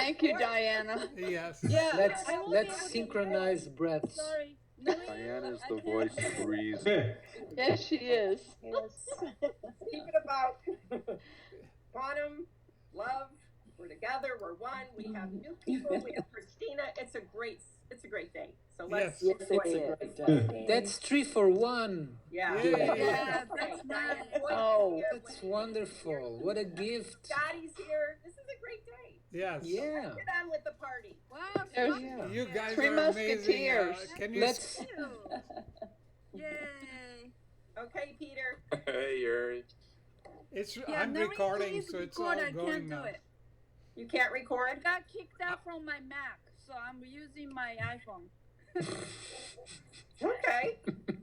Thank you, Diana. Yes. Yeah, Let's I won't be let's able to synchronize hear you. breaths. Sorry. No, Diana's I the can't voice hear of you. reason. Yes, she is. Yes. Keep it about quantum, love. We're together. We're one. We have new people. We have Christina. It's a great day. So let's. Yes. Yes, it is. Great day. That's 3 for 1. Yeah. Yay. Yeah, Okay, that's Diane nice. Boyd Oh, is here. That's wonderful. What a gift. Scotty's here. This is a great day. Yes. Yeah. Get on with the party. Wow, There's- Yeah. You guys Three are amazing. Musketeers. Can you Let's Yay. Okay, Peter. Hey, Yuri. It's Yeah, I'm now recording, please so it's record. all I going can't do now. it. You can't I record. got kicked out from my Mac, so I'm using my iPhone. Okay.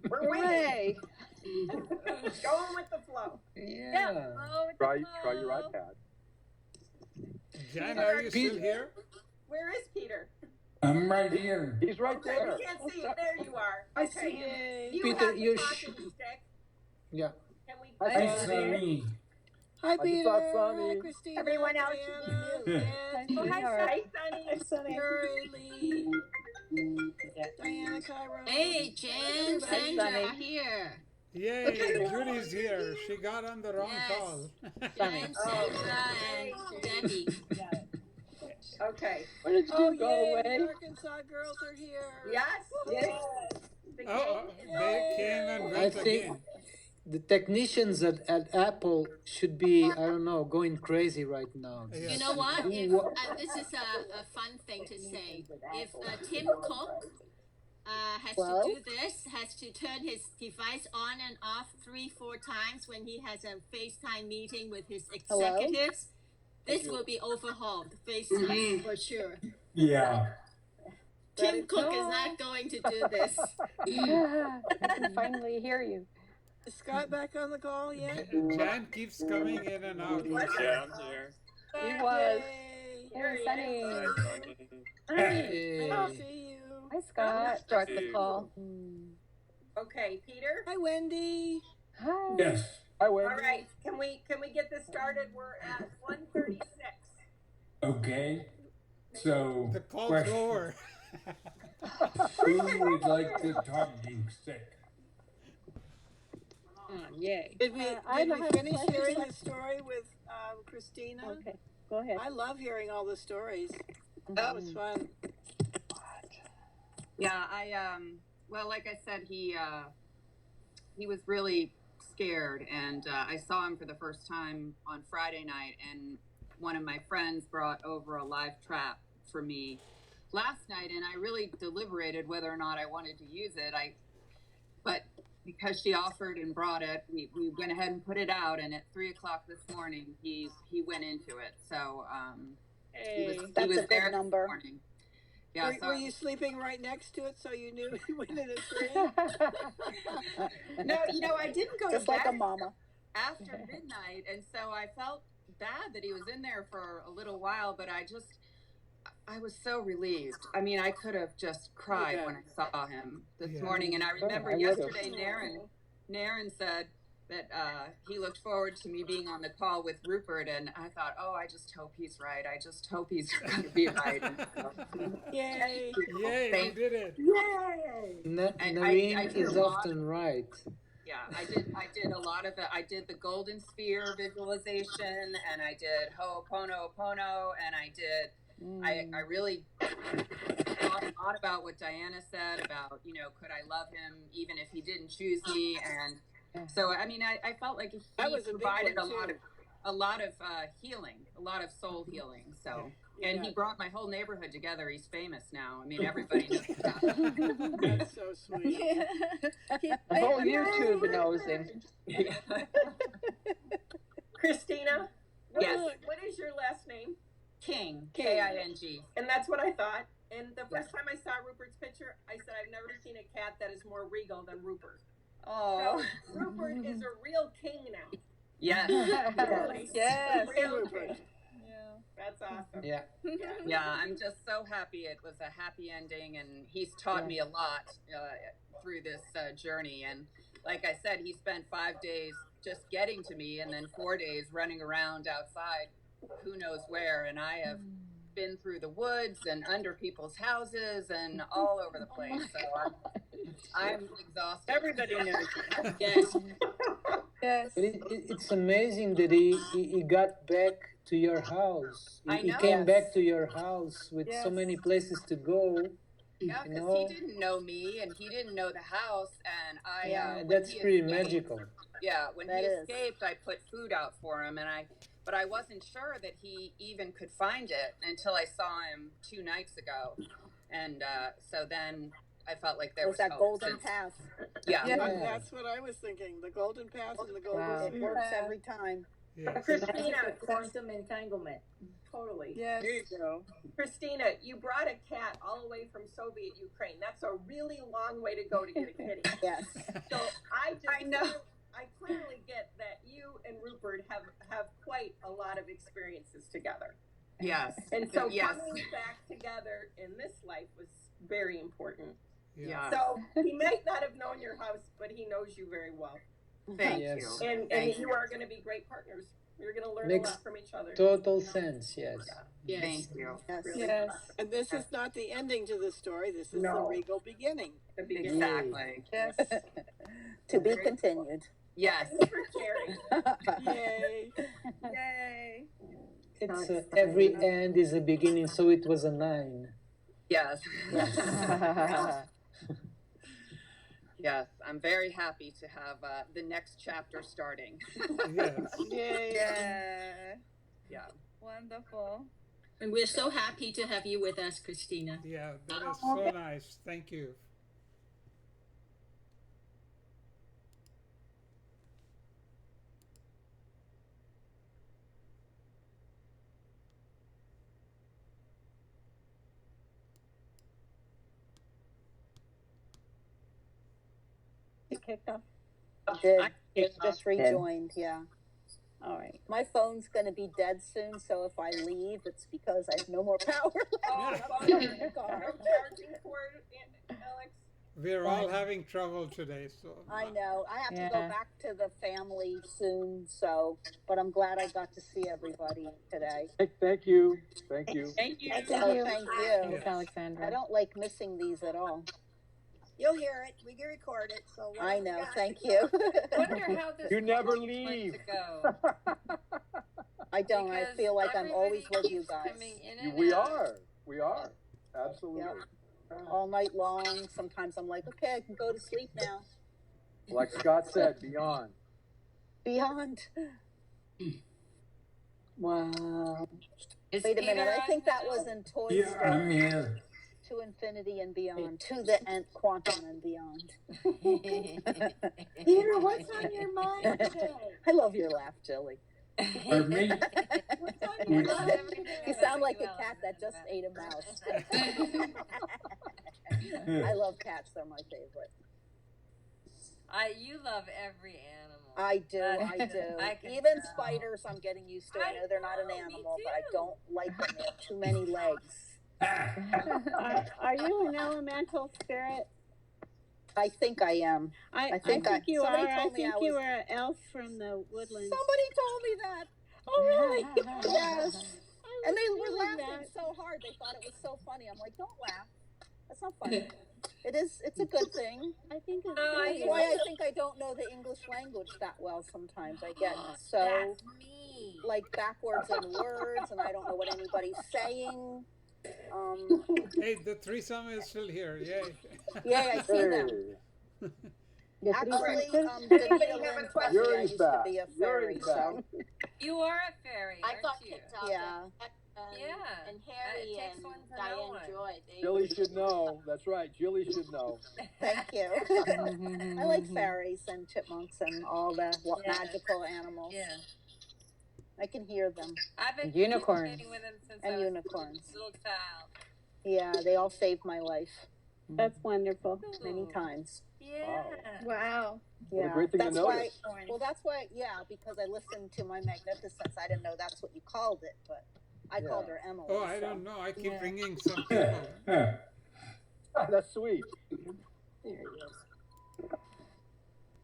We're waiting. hooray. Going with the flow. Yeah. Oh, it's Try a your flow. iPad. Jan, are you still Pete- here? Where is Peter? I'm right here. He's right Okay, there. we can't see you. There you are. I Okay. see you. You Peter, have the you talking stick. Yeah. Can we? Hi, Sonny. Hi, just Peter. saw Sonny. Hi, Christina. Everyone else Diana, should be Ed, Oh, hi, Sonny. Hi, Sonny. Shirley, Lee, Diana, Cairo. Hey, Jen, Sunny. Sandra here. Yay, Judy's here. She got on the wrong Yes. call. Jen, Sandra, and Debbie. Okay. Where did you Oh, go yay, away? the Arkansas girls are here. Yes. Yes. The Oh, king is they came and I went think again. the technicians at Apple should be, I don't know, going crazy right now. Yeah. You know what? If, Wha- this is a fun thing to say. If Tim Cook has Well? to do this, has to turn his device on and off 3-4 times when he has a FaceTime meeting with his executives, this will be overhauled. FaceTime for sure. Yeah. Tim Cook is not going to do this. I can finally hear you. Is Scott back on the call yet? Jan keeps coming in and out. Yeah, I'm here. He was. Yay. Hey, Sonny. Hey. Nice to see you. Hi, Scott. Start the call. Okay, Peter. Hi, Wendy. Hi. Yes. Hi, All Wendy. right. Can we get this started? We're at 1:36. Okay. So, The call's question. over. Who would like the talking stick? Yay. Did we, I did we have finish questions. hearing the story with Christina? Okay, go ahead. I love hearing all the stories. That was fun. Yeah, well, like I said, he was really scared, and I saw him for the first time on Friday night, and one of my friends brought over a live trap for me last night, and I really deliberated whether or not I wanted to use it. But because she offered and brought it, we went ahead and put it out, and at 3:00 this morning, he went into it. So he was That's a there good this number. morning. Yeah, Were you sleeping right next to it so you knew he went in at 3? No, I didn't go Just to like a bed mama. after midnight, and so I felt bad that he was in there for a little while, but I was so relieved. I mean, I could have just cried Yeah. when I saw him this Yeah. morning, and I remember I would've. yesterday Naren said that he looked forward to me being on the call with Rupert, and I thought, oh, I just hope he's right. I just hope he's going to be right. And so, Yay. Yay, we did it. Yay! I Naveen did is a lot. often right. Yeah, I did a lot of it. I did the golden sphere visualization, and I did Ho'oponopono, and I did. I really thought a lot about what Diana said about, could I love him even if he didn't choose me, and so I mean, I felt like he That was a big provided one, a lot of healing, a lot of soul healing. So, and he brought my whole neighborhood together. He's famous now. I mean, everybody knows about him. That's so sweet. The whole YouTube knows him. Christina. Yes. What is your last name? King, King. And that's what I thought. And the first time I saw Rupert's picture, I said, I've never seen a cat that is more regal than Rupert. Oh, So Rupert is a real king now. yes. Really. Yes. Real Rupert. king. Yeah. That's awesome. Yeah. Yeah, I'm just so happy it was a happy ending, and he's taught me a lot through this journey. And like I said, he spent 5 days just getting to me, and then 4 days running around outside, who knows where. And I have been through the woods and under people's houses and all over the place. So I'm exhausted. Everybody knows. Yes. Yes. But it's amazing that he got back to your house. I He know. came Yes. back to your house with so Yes. many places to go. Yeah, You because know? he didn't know me and he didn't know the house, and I. Yeah, when That's he pretty escaped- magical. Yeah, when That he is. escaped, I put food out for him, but I wasn't sure that he even could find it until I saw him 2 nights ago, and so then I felt like there There's was that hope. golden path. Yeah. Yeah. That's what I was thinking. The golden path and the golden Wow. It sphere. works every time. Yes. Christina, Quantum entanglement. totally. Yes. There you go. Christina, you brought a cat all the way from Soviet Ukraine. That's a really long way to go to get a kitty. Yes. So I I know. I clearly get that you and Rupert have quite a lot of experiences together. Yes. And so yes. coming back together in this life was very important. Yeah. So he might not have known your house, but he knows you very well. Thank Yes. you. And Thank you are going to be great partners. You're going to learn Makes a lot from each other. Total sense, yes. Yes. Thank you. Yes. Really. Yes. And this is not the ending to the story. This is the No. regal beginning. The beginning. Exactly. Yes. To be continued. Yes. Thank you for sharing. Yay. Yay. It's every end is a beginning, so it was a 9. Yes. Yes. I'm very happy to have the next chapter starting. Yes. Yay. Yeah. Yeah. Wonderful. And we're so happy to have you with us, Christina. Yeah, that is so nice. Thank you. You kicked off? Did. It's just rejoined, yeah. All right. My phone's going to be dead soon, so if I leave, it's because I have no more power Oh, left. no charging cord, Alex. We're all having trouble today, so. I know. I have to Yeah. go back to the family soon, so, but I'm glad I got to see everybody today. Thank you. Thank you. Thank you. So thank you. Thanks, Alexandra. I don't like missing these at all. You'll hear it. We can record it. So I know. Thank you. Wonder how this You never going leave. to go. I don't. I Because feel like I'm always everybody with you keeps guys. coming in and We out. are. We are. Absolutely. Yeah. All night long. Sometimes I'm like, okay, I can go to sleep now. Like Scott said, beyond. Beyond. Wow. Is Wait a minute. Peter I on think that now? was in Toy Yeah, Story. I'm here. To infinity and beyond. To the nth quantum and beyond. Peter, what's on your mind today? I love your laugh, Jilly. Pardon me? What's on your mind today? You sound like a cat that just ate a mouse. I love cats. They're my favorite. You love every animal. I do. That's- I do. I can Even tell. spiders, I'm getting used to. I I know they're not an know, me animal, but I too. don't like them. They have too many legs. Are you an elemental spirit? I think I am. I think think you are. somebody I told me think I you was- were an elf from the woodlands. Somebody told me that. Oh, really? Yes. And they were feeling laughing that. so hard. They thought it was so funny. I'm like, don't laugh. That's not funny. It is. It's a good thing. I think it's No, I That's hear why I think I don't know the English language that well sometimes. I get so That's me. like backwards in words, and I don't know what anybody's saying. Hey, the threesome is still here. Yay. Yeah, I see them. Hey, Actually, Anybody Danita have a Lynn told question? me I Yuri's used back. to be a fairy, Yuri's so You are a fairy, I aren't got you? kicked out. yeah. Yeah. And Harry It takes and one to know Diane one. Joy. They Jilly should know. That's right. Jilly should know. Thank you. I like fairies and chipmunks and all the Yeah. magical animals. Yeah. I can hear them. I've been Unicorns. communicating with him since And I was unicorns. a little child. Yeah, they all saved my life That's wonderful. many times. Yeah. Wow. What a Yeah, great thing to that's why. notice. Well, that's why. Yeah, because I listened to My Magnificence. I didn't know that's what you called it, but I called her Emily. Oh, I so. don't know. I keep Yeah. ringing some people. That's sweet. There he is.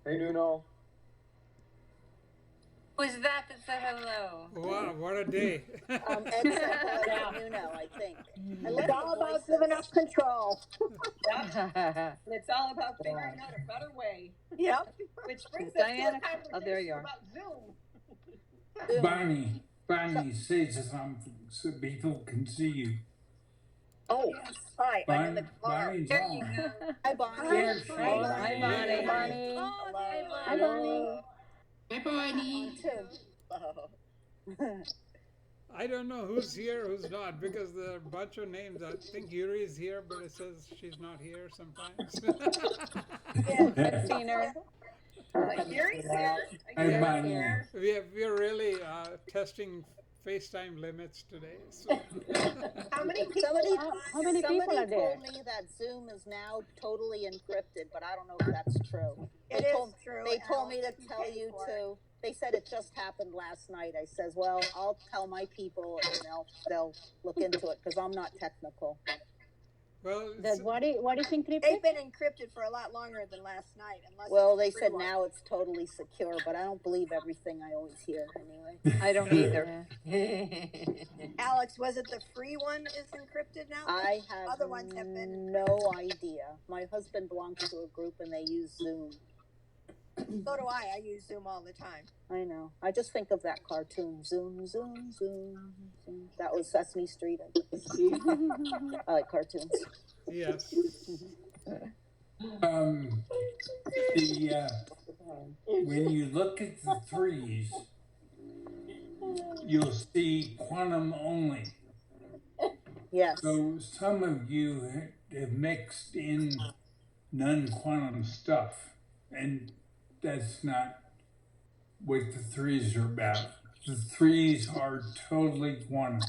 Hey, Nuno. Who's that said hello? Wow, what a day. Ed said hello to Nuno, I think. I love It's all the about voices. giving up control. And it's all about figuring out a better way. Yep. Which brings us Diana, to a oh, there you are. conversation about Zoom. Bonnie, say something so people can see you. Oh, hi, I'm in the car. Bonnie's There you on. go. Hi, Bonnie. There she Hi, is. Bonnie. Hi, Bonnie. Hi, Bonnie. Hi, Bonnie. Too. I don't know who's here, who's not, because there are a bunch of names. I think Yuri is here, but it says she's not here sometimes. I've seen her. Yuri's here. Hey, Bonnie. We're really testing FaceTime limits today. So. How many people? How many people Somebody are there? told me that Zoom is now totally encrypted, but I don't know if that's true. It They is told- true. They told me to Alex, you tell pay you for it. to. They said it just happened last night. I says, well, I'll tell my people and they'll look into it because I'm not technical. Well, That what is encrypted? They've been encrypted for a lot longer than last night, unless. Well, it's they a free said one. now it's totally secure, but I don't believe everything I always hear anyway. I don't either. Alex, was it the free one is encrypted now? I have Other ones have been. no idea. My husband belongs to a group and they use Zoom. So do I. I use Zoom all the time. I know. I just think of that cartoon, Zoom, Zoom, Zoom, Zoom. That was Sesame Street. I like cartoons. yes. When you look at the threes, you'll see quantum only. Yes. So some of you have mixed in non-quantum stuff, and that's not what the threes are about. The threes are totally quantum.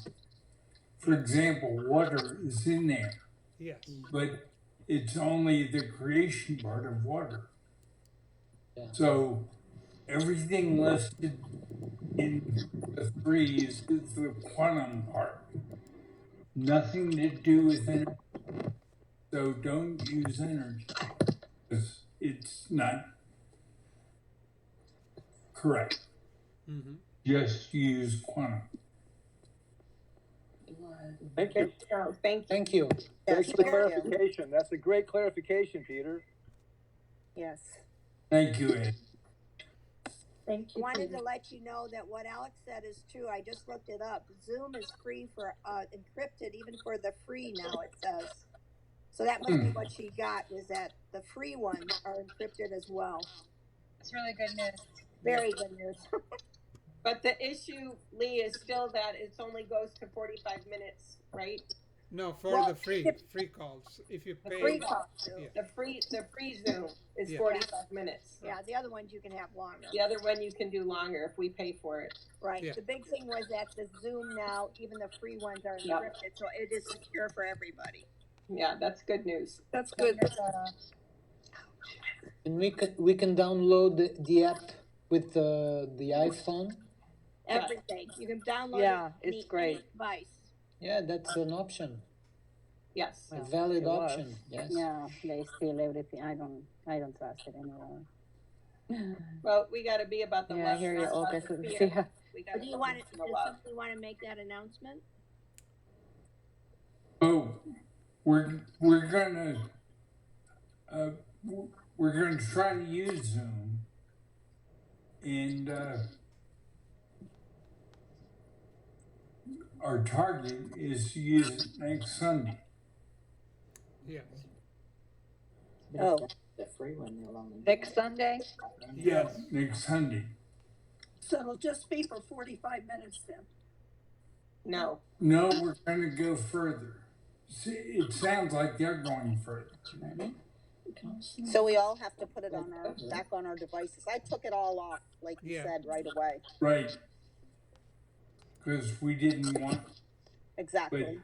For example, water is in there, Yes. but it's only the creation part of water. Yeah. So everything listed in the threes is the quantum part. Nothing to do with energy. So don't use energy, because it's not correct. Mm-hmm. Just use quantum. Thank you. Oh, thank you. Thank you. Thanks for the Thank you. clarification. That's a great clarification, Peter. Yes. Thank you, Ed. Thank you. Wanted to let you know that what Alex said is true. I just looked it up. Zoom is free for encrypted, even for the free now. It says. So that must be what she got. Was that the free ones are encrypted as well? It's really good news. Very good news. But the issue, Lee, is still that it only goes to 45 minutes, right? No, for Well, the free calls. If you The pay. free call, Yeah. the free Zoom is Yeah. 45 minutes. Yeah, the other ones you can have longer. The other one you can do longer if we pay for it. Right. Yeah. The big thing was that the Zoom now, even the free ones are Yeah. encrypted, so it is secure for everybody. Yeah, that's good news. That's good. And we can download the app with the iPhone. Everything. You can download Yeah, it. it's any great. device. Yeah, that's an option, Yes. a valid it was. option. Yes. Yeah, they steal everything. I don't trust it anymore. Well, we got to be about the Yeah, I love. hear you. not about Okay, the so fear. yeah. We got Do you want to, the does love. somebody want to make that announcement? Oh, we're gonna try to use Zoom, and our target is to use it next Sunday. Yes. Oh, Next Sunday? Yeah, next Sunday. So it'll just be for 45 minutes then. No. No, we're gonna go further. See, it sounds like they're going further. so we all have to put it on our back on our devices. I took it all off, like you Yeah. said, right away. Right. Because we didn't want, but Exactly.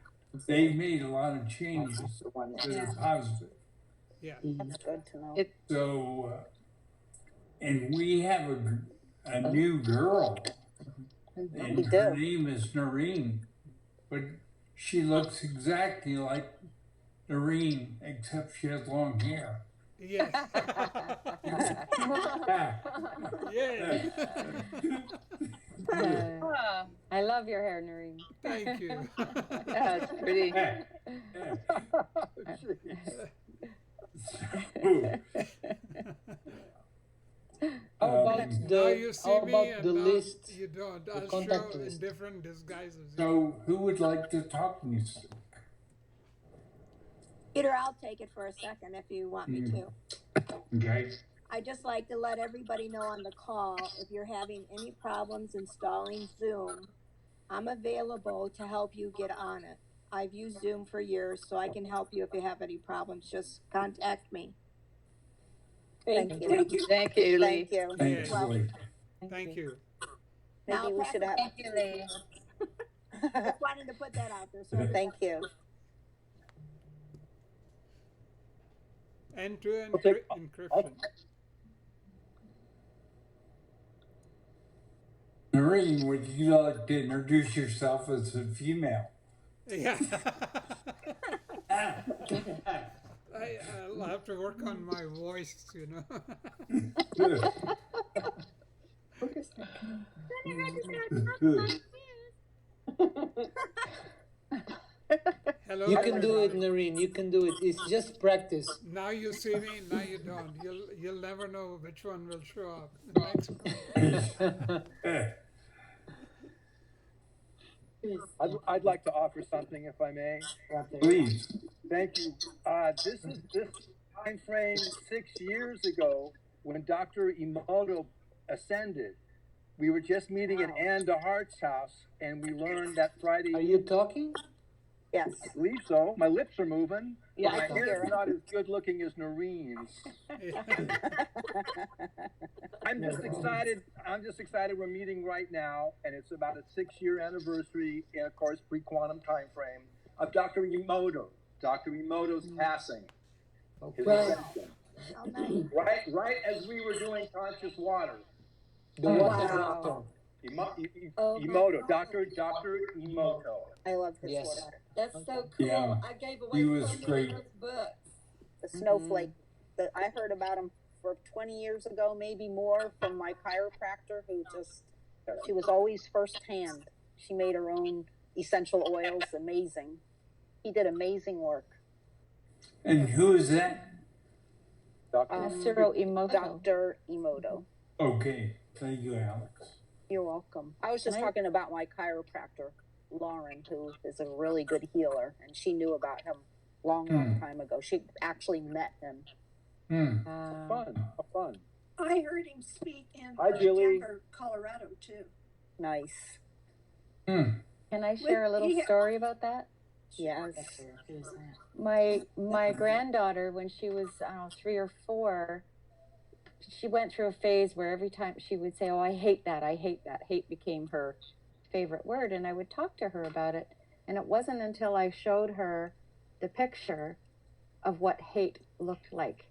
they made a lot of changes to the positive. Yeah. That's good to know. It- So, and we have a new girl, We and do. her name is Noreen, but she looks exactly like Noreen, except she has long hair. Yes. Yay. I love your hair, Noreen. Thank you. Yeah, it's pretty. How about Now the, you see how me about and the now list? you don't. the I'll contact show in list? different disguises. So who would like to talk music? Peter, I'll take it for a second if you want me to. Okay. I just like to let everybody know on the call, if you're having any problems installing Zoom, I'm available to help you get on it. I've used Zoom for years, so I can help you if you have any problems. Just contact me. Thank you. Thank you, Lee. Thank you. Thanks, Lee. Thank you. Maybe Now, we pass should it have. Thank you, Lee. Just wanted to put that out there. So Thank you. End-to-end I'll take- encryption. Noreen, would you like to introduce yourself as a female? Yeah. I'll have to work on my voice, you know. Hello. You can do it, Noreen. You can do it. It's just practice. Now you see me, now you don't. You'll never know which one will show up. The next one. I'd like to offer something if I may. Please. Thank you. This time frame 6 years ago when Dr. Emoto ascended. We were just meeting at Ann DeHart's house, and we learned that Friday. Are you talking? Yes. I believe so. My lips are moving. Yeah, but I my can hear hair's it. not as good looking as Noreen's. I'm just excited. I'm just excited. We're meeting right now, and it's about a 6-year anniversary, and of course, pre-quantum time frame of Dr. Emoto. Dr. Emoto's passing. His Right. ascension. how nice. Right as we were doing conscious water. The water doctor. Emoto, Dr. Emoto. I love his Yes. work. That's so cool. Yeah, I gave away he was so many great. of his books. The snowflake. I heard about him for 20 years ago, maybe more, from my chiropractor who she was always firsthand. She made her own essential oils, amazing. He did amazing work. And who is that? Ciro Emoto. Dr. Emoto. Okay, thank you, Alex. You're welcome. I was just talking about my chiropractor, Lauren, who is a really good healer, and she knew about him long time ago. She actually met him. Fun. I heard him speak in Hi, Julie. Denver, Colorado, too. Nice. Can I share a little story about that? Yes. My granddaughter, when she was 3 or 4, she went through a phase where every time she would say, "Oh, I hate that. I hate that." Hate became her favorite word, and I would talk to her about it. And it wasn't until I showed her the picture of what hate looked like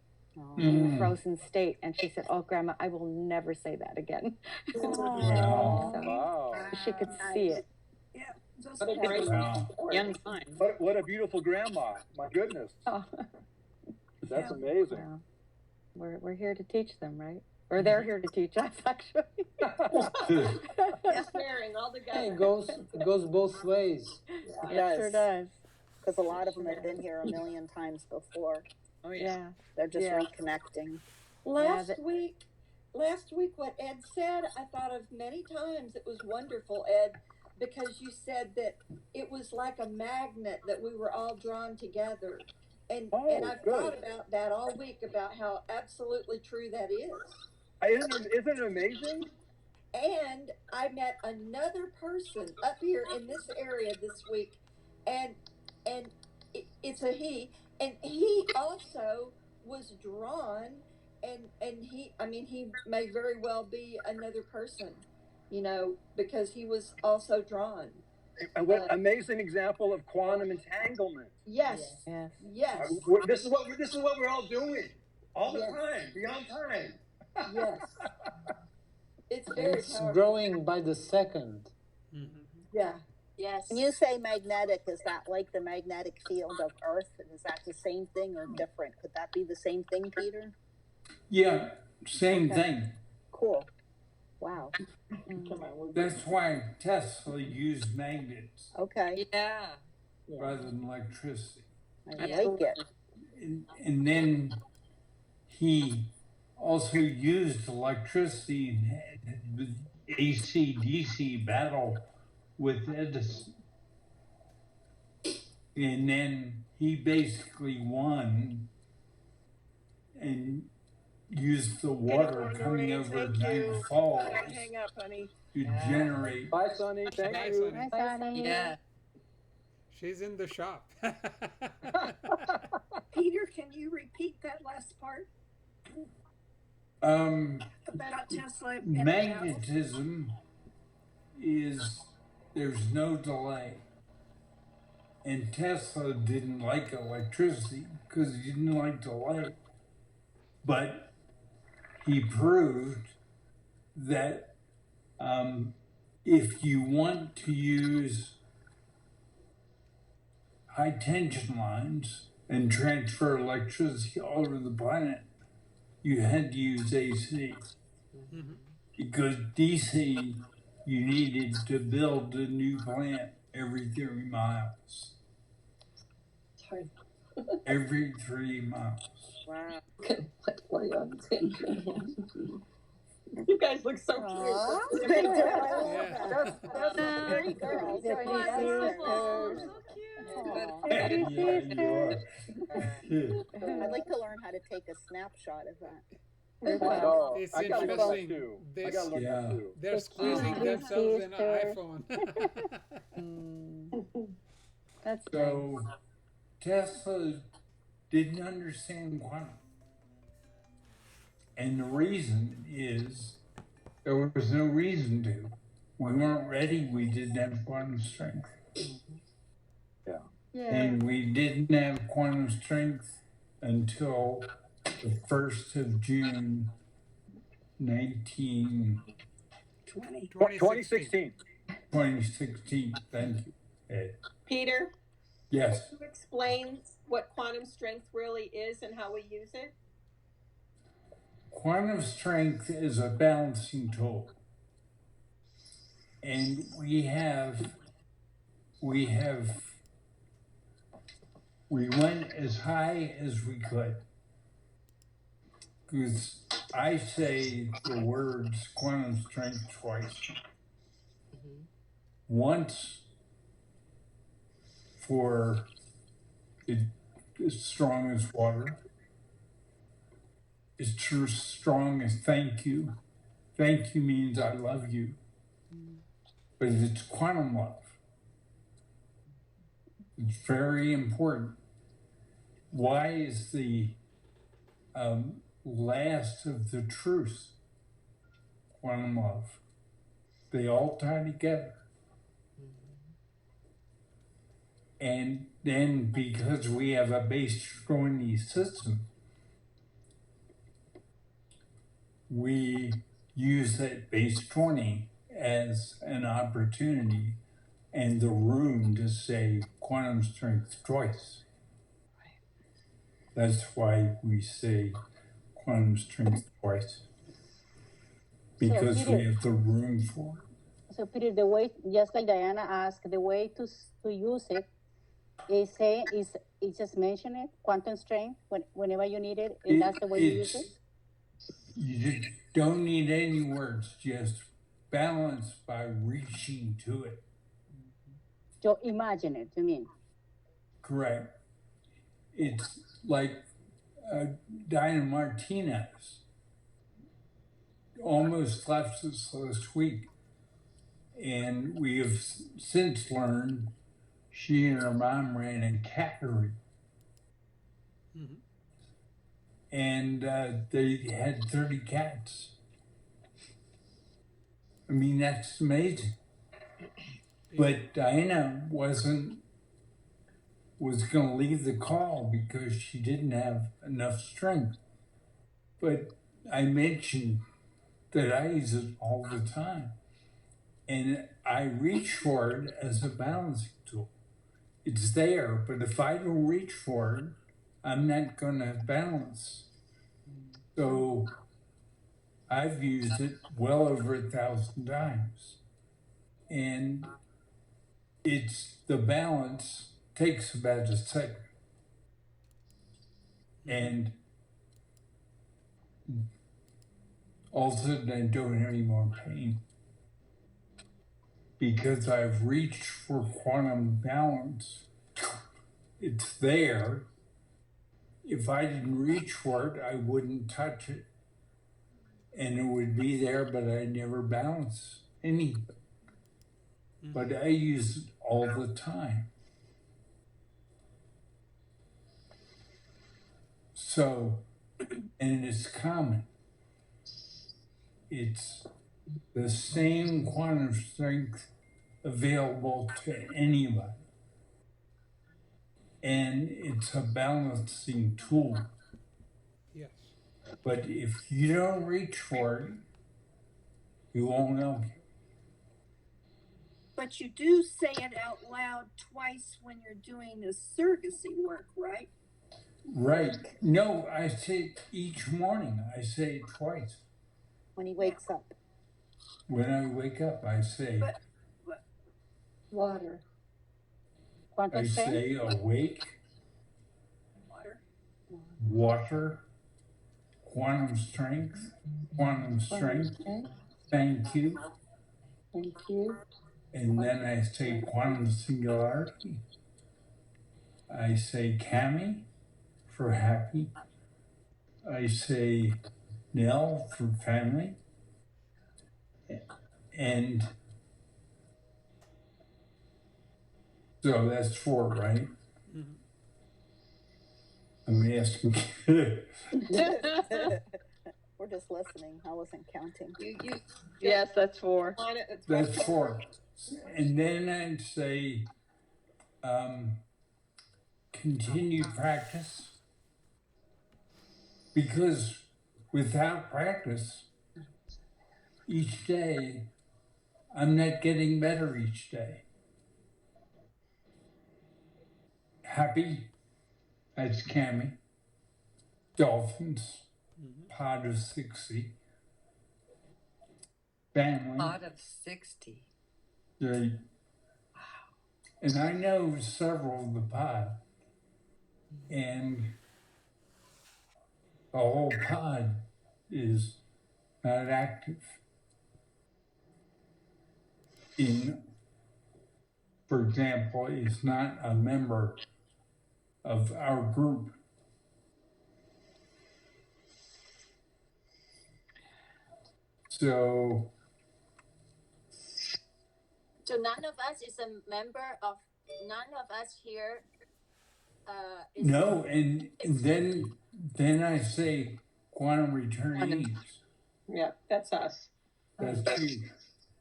in the frozen state, and she said, "Oh, Grandma, I will never say that again." Wow. Wow. She could see it. Yeah. Just What a great young time. What a beautiful grandma. My goodness. Oh, That's amazing. well, we're here to teach them, right? Or they're here to teach us, actually. Sharing all the Hey, guys. it goes both ways. It sure does. Because a lot of them have been here a million times before. Oh, Yeah. They're just Yeah. reconnecting. Last that- week, what Ed said, I thought of many times. It was wonderful, Ed, because you said that it was like a magnet that we were all drawn together. And I've good. thought about that all week, about how absolutely true that is. Isn't it amazing? And I met another person up here in this area this week, and it's a he, and he also was drawn, and he may very well be another person, because he was also drawn. And what amazing example of quantum entanglement. Yes, Yes. yes, This is what we're all doing all the time, beyond time. yes. It's very It's powerful. growing by the second. Yeah. Yes. When you say magnetic, is that like the magnetic field of Earth? Is that the same thing or different? Could that be the same thing, Peter? Yeah, same Okay. thing. Cool. Wow. That's why Tesla used magnets Okay. Yeah. rather than electricity. I like it. And then he also used electricity and had the AC/DC battle with Edison. And then he basically won and used the water coming over Niagara Falls Hang up, honey. to generate. Bye, Sonny. Thank Bye, you. Sonny. Hi, Sonny. Yeah. She's in the shop. Peter, can you repeat that last part Um, about Tesla? magnetism is there's no delay. And Tesla didn't like electricity because he didn't like delay. But he proved that if you want to use high tension lines and transfer electricity all over the planet, you had to use AC. Because DC, you needed to build a new plant every 3 miles. Every 3 miles. Wow. You guys look so Aw, cute. they do. I love Yeah. that. That's pretty girls. They're They're pretty sisters. sisters. Aw. Yeah, you I'd like to learn how to take a snapshot of that. Oh, It's I gotta learn that interesting. too. They I gotta learn Yeah. that too. They're squeezing cute. themselves in an Sister. iPhone. That's So Tesla didn't understand quantum. And the reason is there was no reason to. We weren't ready, we didn't have quantum strength. yeah. And we didn't have quantum strength until the 1st of June, 2016. 2016. Thank you, Ed. Peter, Yes. can you explain what quantum strength really is and how we use it? Quantum strength is a balancing tool. And we went as high as we could. Because I say the words quantum strength twice. Once for it as strong as water. It's true strong as thank you. Thank you means I love you. But it's quantum love. It's very important. Why is the last of the truths quantum love? They all tie together. And then because we have a base Chroiny system, we use that base 20 as an opportunity and the room to say quantum strength twice. That's why we say quantum strength twice. Because Peter- we have the room for it. So Peter, the way, just like Diana asked, the way to use it is just mention it, quantum strength, whenever you need it, and that's the way you use it? You don't need any words, just balance by reaching to it. So imagine it, you mean? Correct. It's like Diana Martinez almost left us last week. And we have since learned she and her mom ran a cattery. Mhm. And they had 30 cats. I mean, that's amazing. But Diana was going to leave the call because she didn't have enough strength. But I mentioned that I use it all the time. and I reach for it as a balancing tool. It's there, but if I don't reach for it, I'm not gonna balance. So I've used it well over 1,000 times. And it's the balance takes about a second. And all of a sudden I don't have any more pain. Because I've reached for quantum balance. It's there. If I didn't reach for it, I wouldn't touch it. And it would be there, but I'd never balance anything. But I use it all the time. So, and it's common. It's the same quantum strength available to anybody. And it's a balancing tool. Yes. But if you don't reach for it, you won't know. But you do say it out loud twice when you're doing the surrogacy work, right? Right. No, I say it each morning. I say it twice. When he wakes up. When I wake up, I say, Water. I say awake, water, quantum strength, thank you. Thank you. And then I say quantum singularity. I say Kami for happy. I say Nell for family. And so that's 4, right? I'm asking. We're just listening. I wasn't counting. Yes, that's 4. That's 4. And then I'd say continue practice. Because without practice, each day, I'm not getting better each day. Happy, that's Kami. Dolphins, pod of 60. Family. Pod of 60. Right. And I know several of the pod. And the whole pod is not active. For example, is not a member of our group. So none of us is a member of, none of us here is no, and then I say quantum returnees. Yeah, that's us. That's you.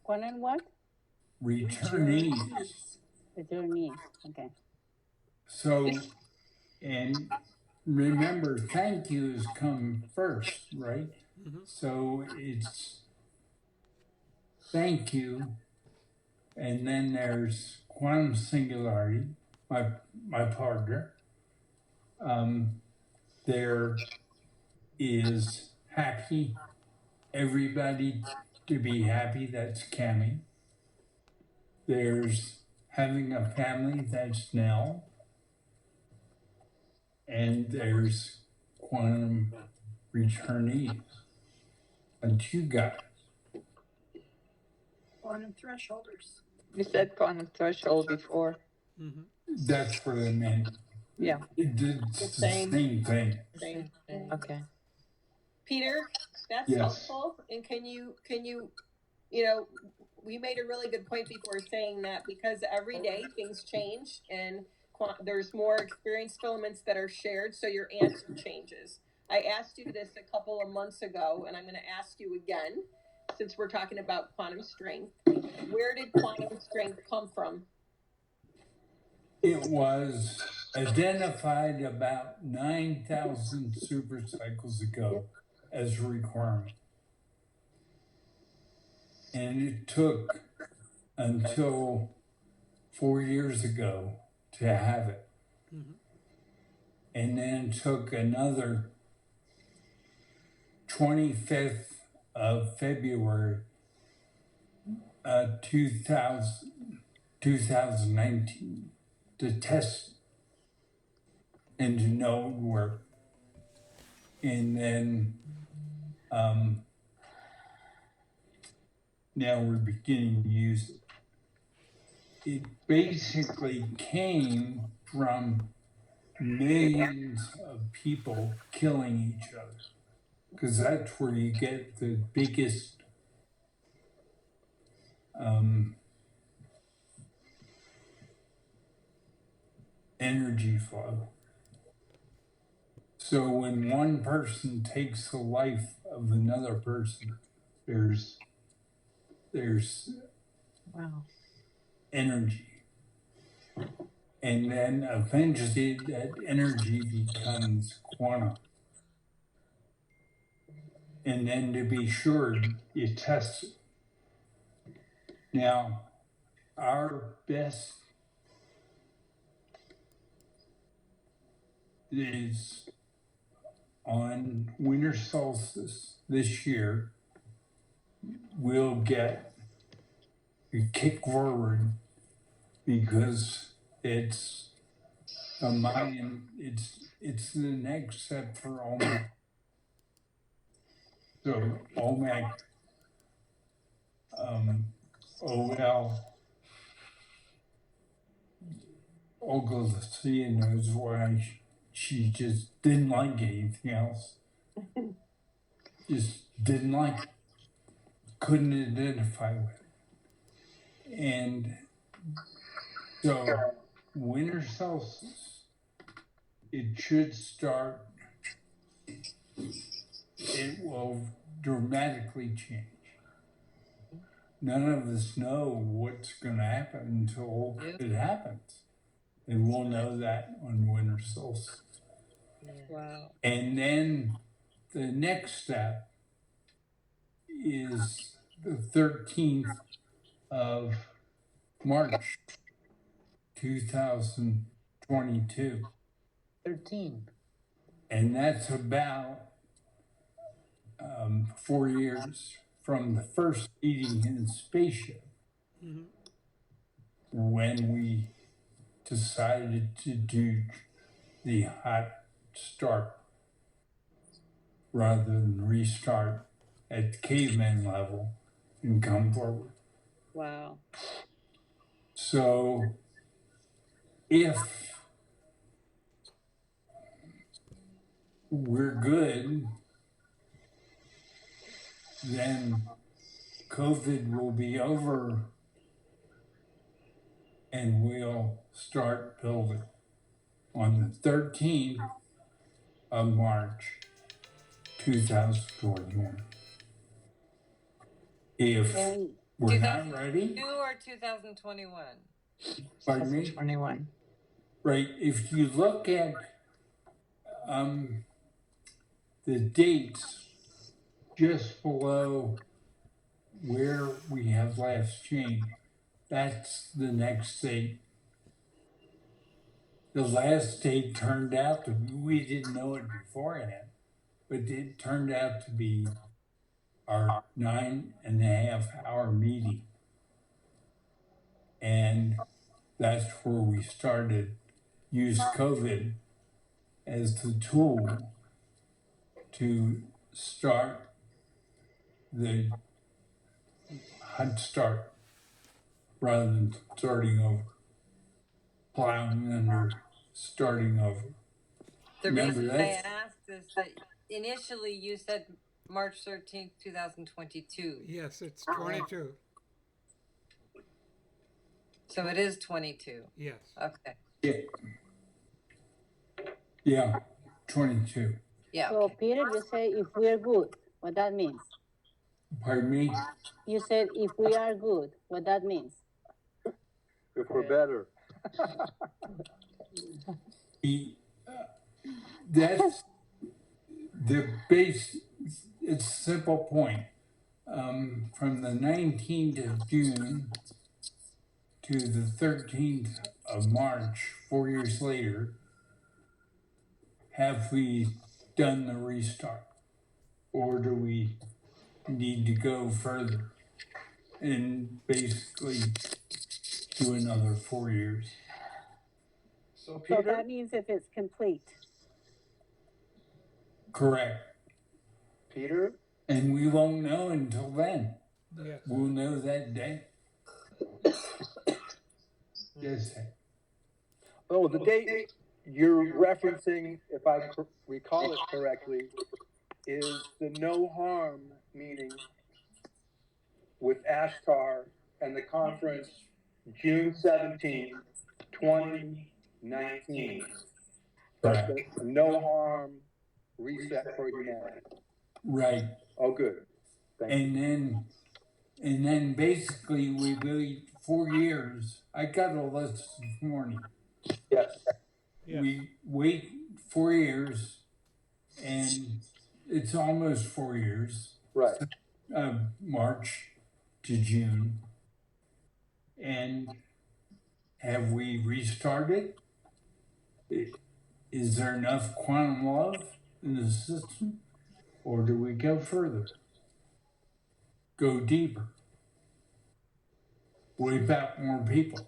Quantum what? Returnees. Returnees. Okay. So, and remember, thank yous come first, right? So it's thank you, and then there's quantum singularity, my partner. There is happy, everybody to be happy, that's Kami. There's having a family, that's Nell. And there's quantum returnees. And you guys. quantum thresholders. You said quantum threshold before. That's for the men. Yeah. It's the same thing. Same. Okay. Peter, that's Yes. helpful. And can you, you know, we made a really good point before saying that because every day things change and there's more experience filaments that are shared, so your answer changes. I asked you this a couple of months ago, and I'm going to ask you again, since we're talking about quantum strength. Where did quantum strength come from? It was identified about 9,000 supercycles ago as a requirement. And it took until 4 years ago to have it. Mhm. And then it took another 25th of February, 2019 to test and to know it worked. And then now we're beginning to use it. It basically came from millions of people killing each other, because that's where you get the biggest energy flow. So when one person takes the life of another person, there's Wow. energy. And then eventually that energy becomes quantum. And then to be sure, you test it. Now, our best is on winter solstice this year, we'll get a kick forward because it's a Mayan, it's the next step for Olmec. So Olmec, Olga Lucia knows why she just didn't like anything else. Just didn't like it. Couldn't identify with it. And so winter solstice, it should start, it will dramatically change. None of us know what's going to happen until it happens. And we'll know that on winter solstice. Wow. And then the next step is the 13th of March, 2022. 13. And that's about 4 years from the first meeting in the spaceship, Mhm. when we decided to do the hot start rather than restart at caveman level and come forward. Wow. So if we're good, then COVID will be over and we'll start building on the 13th of March, 2021. If we're not ready, 2022 or 2021? pardon me? 21. Right, if you look at the dates just below where we have last changed, that's the next date. The last date turned out to be, we didn't know it beforehand, but it turned out to be our 9.5-hour meeting. And that's where we started use COVID as the tool to start the hot start rather than starting over, plowing under, starting over. The Remember reason I that? asked is that initially you said March 13th, 2022. Yes, it's 22. So it is 22. Yes. Okay. Yeah, 22. Yeah. So, Peter, you say if we are good, what that means? Pardon me? You said if we are good, what that means? If we're better. That's the base, it's a simple point. From the 19th of June to the 13th of March, 4 years later, have we done the restart? Or do we need to go further and basically do another 4 years? So So Peter, that means if it's complete. Correct. Peter, And we won't know until then. Yes. We'll know that day. Yes. oh, the date you're referencing, if I recall it correctly, is the no harm meeting with Ashtar and the conference June 17, 2019. That's a no harm reset for humanity. Right. Oh, good. Thank you. And then basically we wait 4 years. I got a list this morning. Yes. Yes. We wait 4 years, and it's almost 4 years. Right. March to June. And have we restarted? Is there enough quantum love in the system? Or do we go further? Go deeper? Wipe out more people?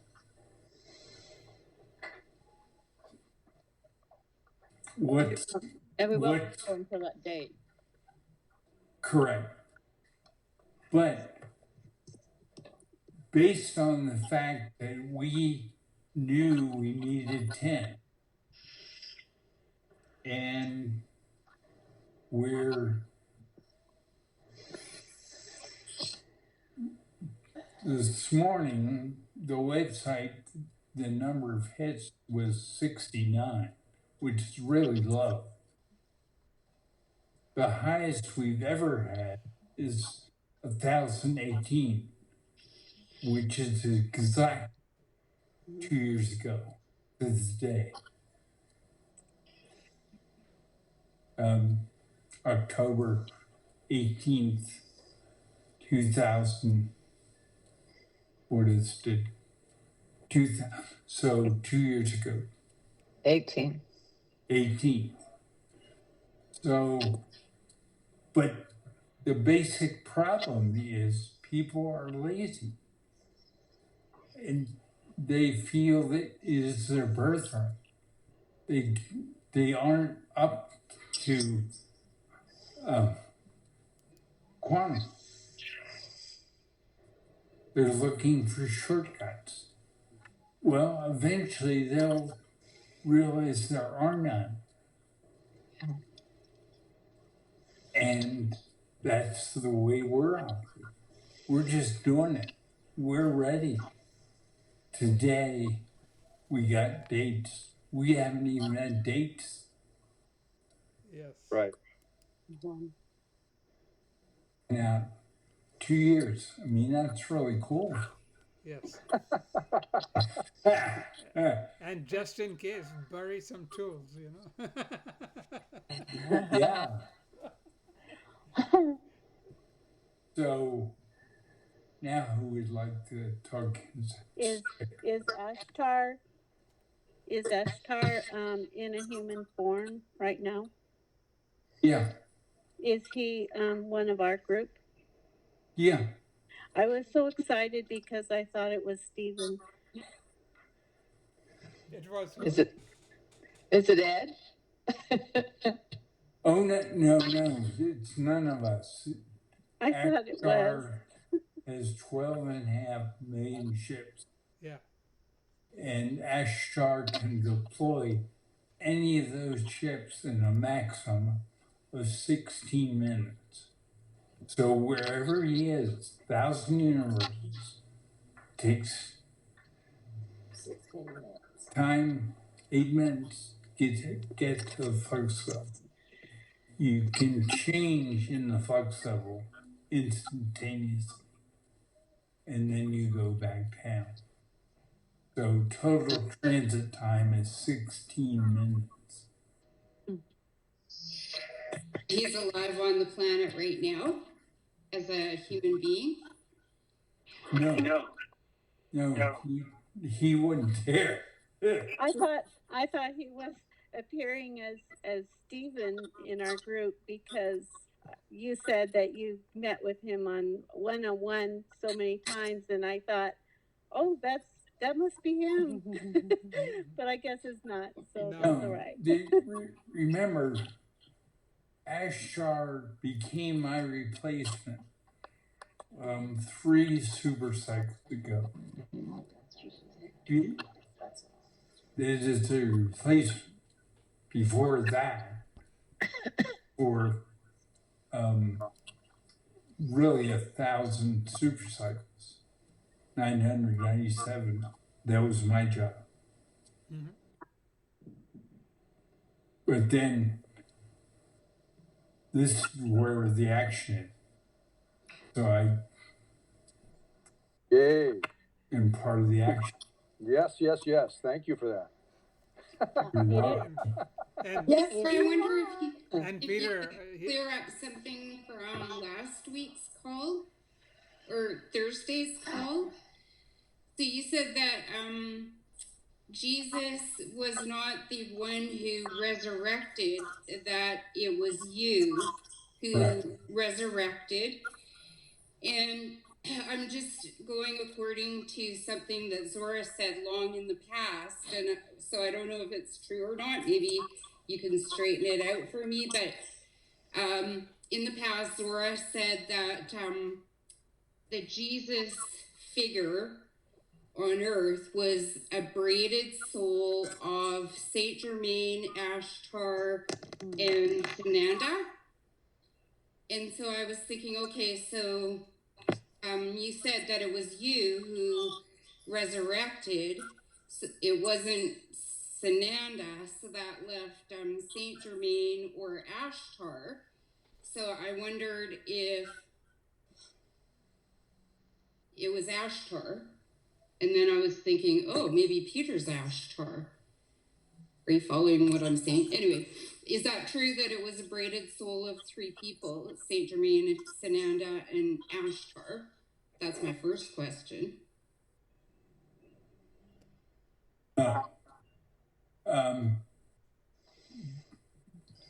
What's And we won't what? go until that date. Correct. But based on the fact that we knew we needed 10, and we're this morning, the website, the number of hits was 69, which is really low. The highest we've ever had is 1,018, which is exact 2 years ago to this day. October 18th, 2000, what is it? 2000, so 2 years ago. 18. 18. So, but the basic problem is people are lazy. And they feel that it is their birthright. They aren't up to quantum. They're looking for shortcuts. Well, eventually they'll realize there are none. And that's the way we're operating. We're just doing it. We're ready. Today, we got dates. We haven't even had dates. Yes. Right. Now, 2 years. I mean, that's really cool. Yes. And just in case, bury some tools, you know. Yeah. So, now who would like to talk? Is Ashtar in a human form right now? Yeah. Is he one of our group? Yeah. I was so excited because I thought it was Stephen. It was. Is it Ed? Oh, no, it's none of us. I thought it was. Ashtar has 12.5 million ships. Yeah. And Ashtar can deploy any of those ships in a maximum of 16 minutes. So wherever he is, 1,000 universes, takes 16 minutes. time, 8 minutes, get to the flux level. You can change in the flux level instantaneously, and then you go back down. So total transit time is 16 minutes. He's alive on the planet right now as a human being. No. No, he wouldn't dare. I thought he was appearing as Stephen in our group because you said that you met with him on one-on-one so many times, and I thought, oh, that must be him. But I guess it's not, so No. that's all right. Remember, Ashtar became my replacement 3 super cycles ago. This is a replacement. Before that, for really 1,000 super cycles, 997. That was my job. Mhm. But then, this is where the action is. So I Yay. am part of the action. Yes, yes, yes. Thank you for that. And, Yes, But I wonder if you, and if you Peter, could clear up something from last week's call or Thursday's call. So you said that Jesus was not the one who resurrected, that it was you who Right. resurrected. And I'm just going according to something that Zora said long in the past, and so I don't know if it's true or not. Maybe you can straighten it out for me. But in the past, Zora said that the Jesus figure on earth was a braided soul of Saint Germain, Ashtar, and Sananda. And so I was thinking, okay, so you said that it was you who resurrected. So it wasn't Sananda, so that left Saint Germain or Ashtar. So I wondered if it was Ashtar. And then I was thinking, oh, maybe Peter's Ashtar. Are you following what I'm saying? Anyway, is that true that it was a braided soul of 3 people, Saint Germain, Sananda, and Ashtar? That's my first question.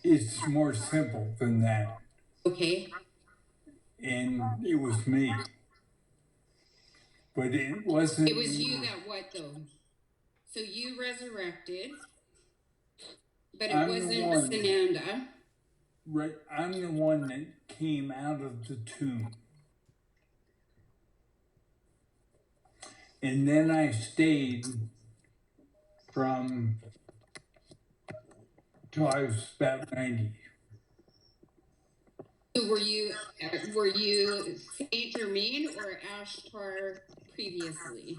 It's more simple than that. Okay. And it was me. But it wasn't. It was you that what though? So you resurrected, but it I'm the wasn't one. Sananda. Right, I'm the one that came out of the tomb. And then I stayed from till I was about 90. So were you Saint Germain or Ashtar previously?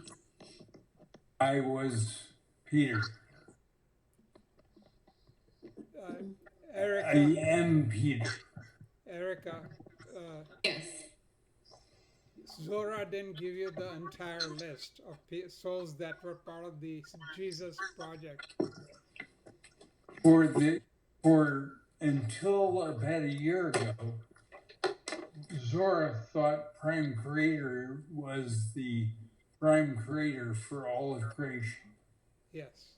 I was Peter. Erica, I am Peter. Erica, Yes. Zora didn't give you the entire list of souls that were part of the Jesus project. For until about a year ago, Zora thought Prime Creator was the Prime Creator for all of creation. Yes.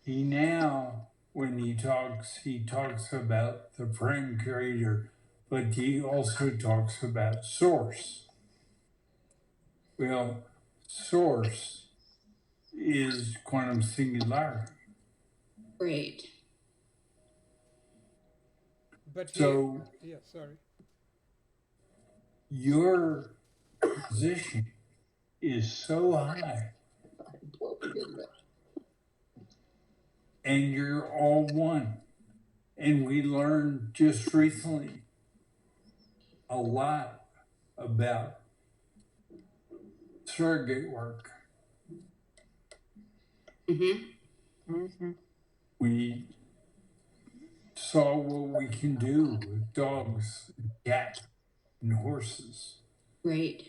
He now, when he talks about the Prime Creator, but he also talks about Source. Well, Source is quantum singularity. Great. But So yeah, sorry. your position is so high, and you're all one. And we learned just recently a lot about surrogate work. Mm-hmm. We saw what we can do with dogs, cats, and horses. Right.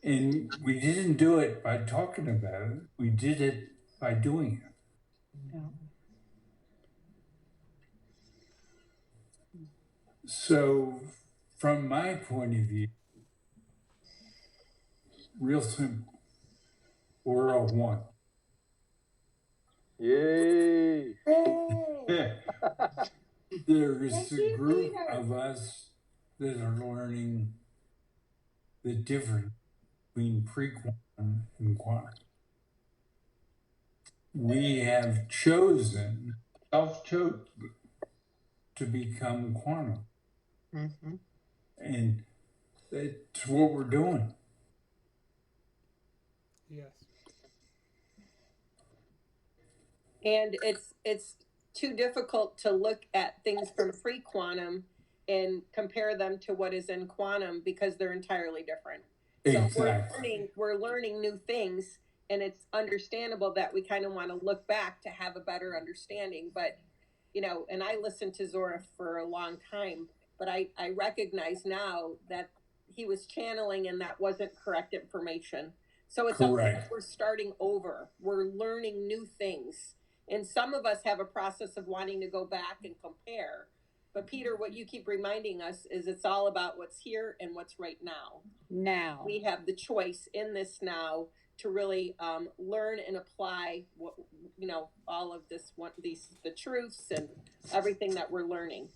And we didn't do it by talking about it. We did it by doing it. So, from my point of view, real simple. We're all one. Yay! There is a group of us that are learning the difference between pre-quantum and quantum. We have chosen, self-chosen, to become quantum. Mm-hmm. And that's what we're doing. Yes. And it's too difficult to look at things from pre-quantum and compare them to what is in quantum because they're entirely different. So Exactly. we're learning new things, and it's understandable that we kind of want to look back to have a better understanding. But, you know, and I listened to Zora for a long time, but I recognize now that he was channeling and that wasn't correct information. So it's almost like we're starting over. We're learning new things. And some of us have a process of wanting to go back and compare. But Peter, what you keep reminding us is it's all about what's here and what's right now. Now. We have the choice in this now to really learn and apply what, you know, all of this, the truths and everything that we're learning.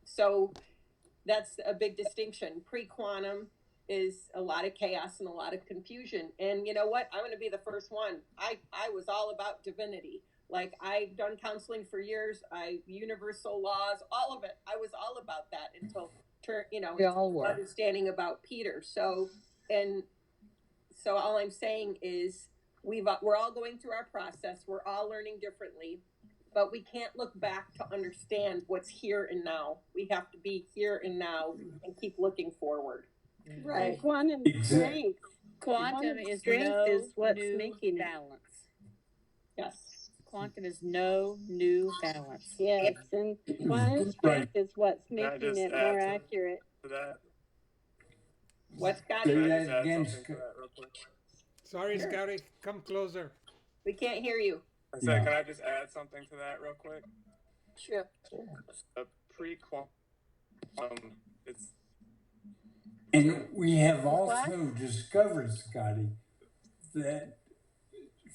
So that's a big distinction. Pre-quantum is a lot of chaos and a lot of confusion. And you know what? I'm going to be the first one. I was all about divinity. Like, I've done counseling for years. Universal laws, all of it. I was all about that until, We all were. understanding about Peter. So all I'm saying is we're all going through our process. We're all learning differently, but we can't look back to understand what's here and now. We have to be here and now and keep looking forward. Right. Quantum strength. Quantum strength is what's making balance. Yes. Quantum is no new balance. Yes, and quantum strength is what's making it more accurate. To that. What's got Say it? that again, Sorry, Scotty, come closer. We can't hear you. I said, can I just add something to that real quick? Sure. A pre-quantum, it's And we have also discovered, Scotty, that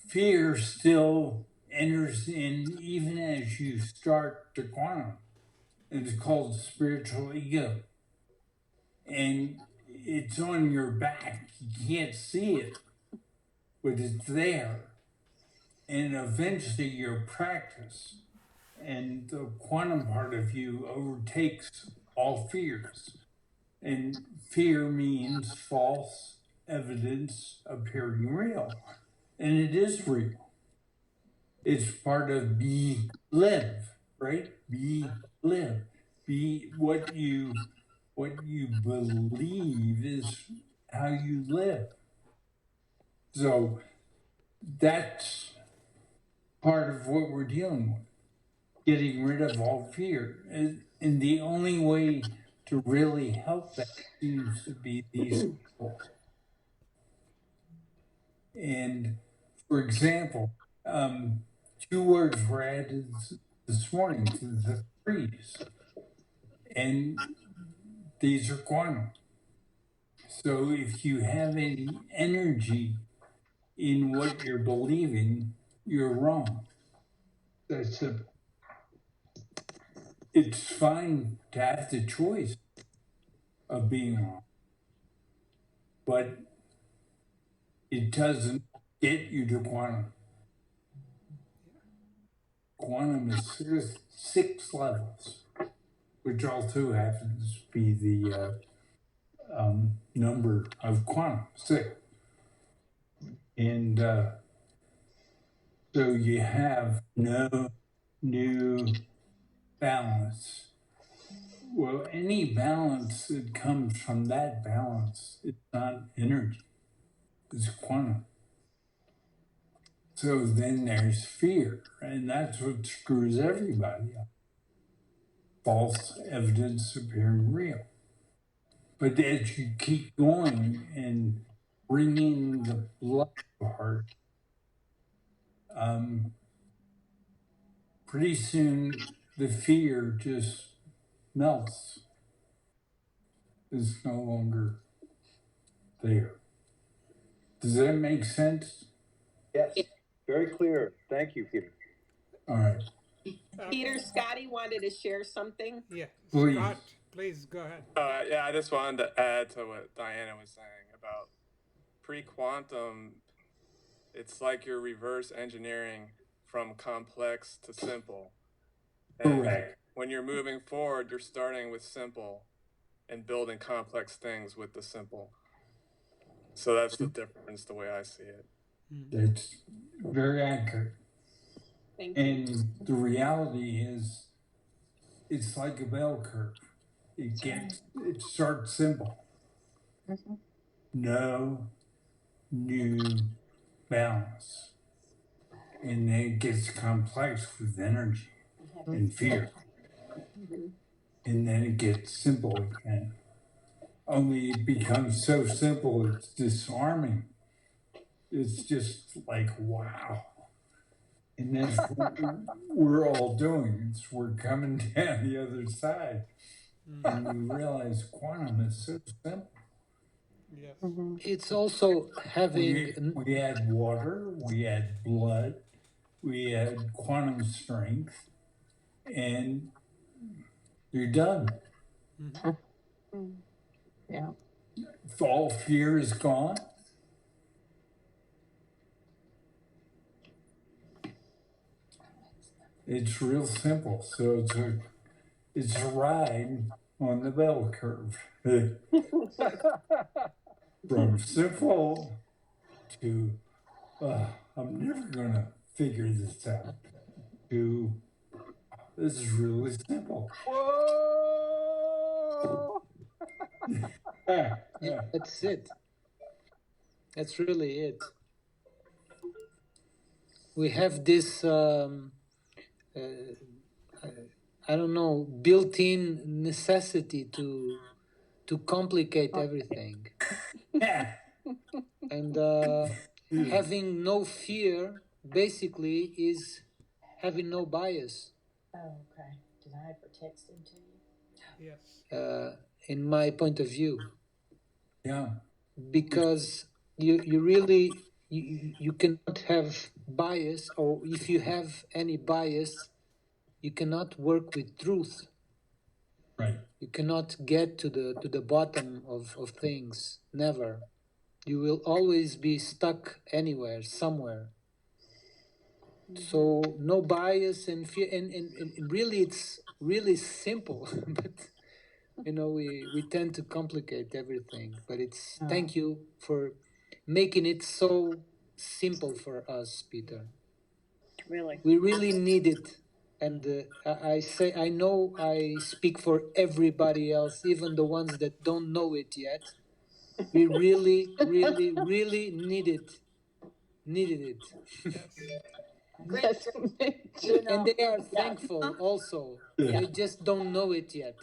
fear still enters in even as you start to quantum. It's called spiritual ego. And it's on your back. You can't see it, but it's there. And eventually your practice and the quantum part of you overtakes all fears. And fear means false evidence appearing real. And it is real. It's part of be live, right? Be live. Be what you believe is how you live. So that's part of what we're dealing with. Getting rid of all fear. And the only way to really help that seems to be these people. And for example, 2 words were added this morning to the threes, and these are quantum. So if you have any energy in what you're believing, you're wrong. That's simple. It's fine to have the choice of being wrong, but it doesn't get you to quantum. Quantum is 6 levels, which also happens to be the number of quantum, 6. And so you have no new balance. Well, any balance that comes from that balance, it's not energy, it's quantum. So then there's fear, and that's what screws everybody up. False evidence appearing real. But as you keep going and bringing the blood part, pretty soon the fear just melts. It's no longer there. Does that make sense? Yes, very clear. Thank you, Peter. All right. Peter, Scotty wanted to share something. Yeah, Please. Scott, please go ahead. Yeah, I just wanted to add to what Diana was saying about pre-quantum. It's like you're reverse engineering from complex to simple. And Correct. when you're moving forward, you're starting with simple and building complex things with the simple. So that's the difference, the way I see it. That's very accurate. Thank you. And the reality is, it's like a bell curve. It starts simple. No new balance. And then it gets complex with energy and fear. And then it gets simple again. Only it becomes so simple, it's disarming. It's just like, wow. And that's what we're all doing. We're coming down the other side. And we realize quantum is so simple. Yes. It's also having We add water, we add blood, we add quantum strength, and you're done. Yeah. If all fear is gone, it's real simple. So it's a ride on the bell curve. From simple to I'm never gonna figure this out to this is really simple. Whoa! Yeah, that's it. That's really it. We have this, I don't know, built-in necessity to complicate everything. And having no fear basically is having no bias. Oh, okay. Did I ever text him to you? Yes. In my point of view, Yeah. because you really you cannot have bias, or if you have any bias, you cannot work with truth. Right. You cannot get to the bottom of things. Never. You will always be stuck anywhere, somewhere. So no bias and fear, and really it's really simple, but you know we tend to complicate everything. But it's thank you for making it so simple for us, Peter. Really. We really need it. And I know I speak for everybody else, even the ones that don't know it yet. We really, really, really needed it. Yes, you know, And they are thankful also. Yeah. They just don't know it yet.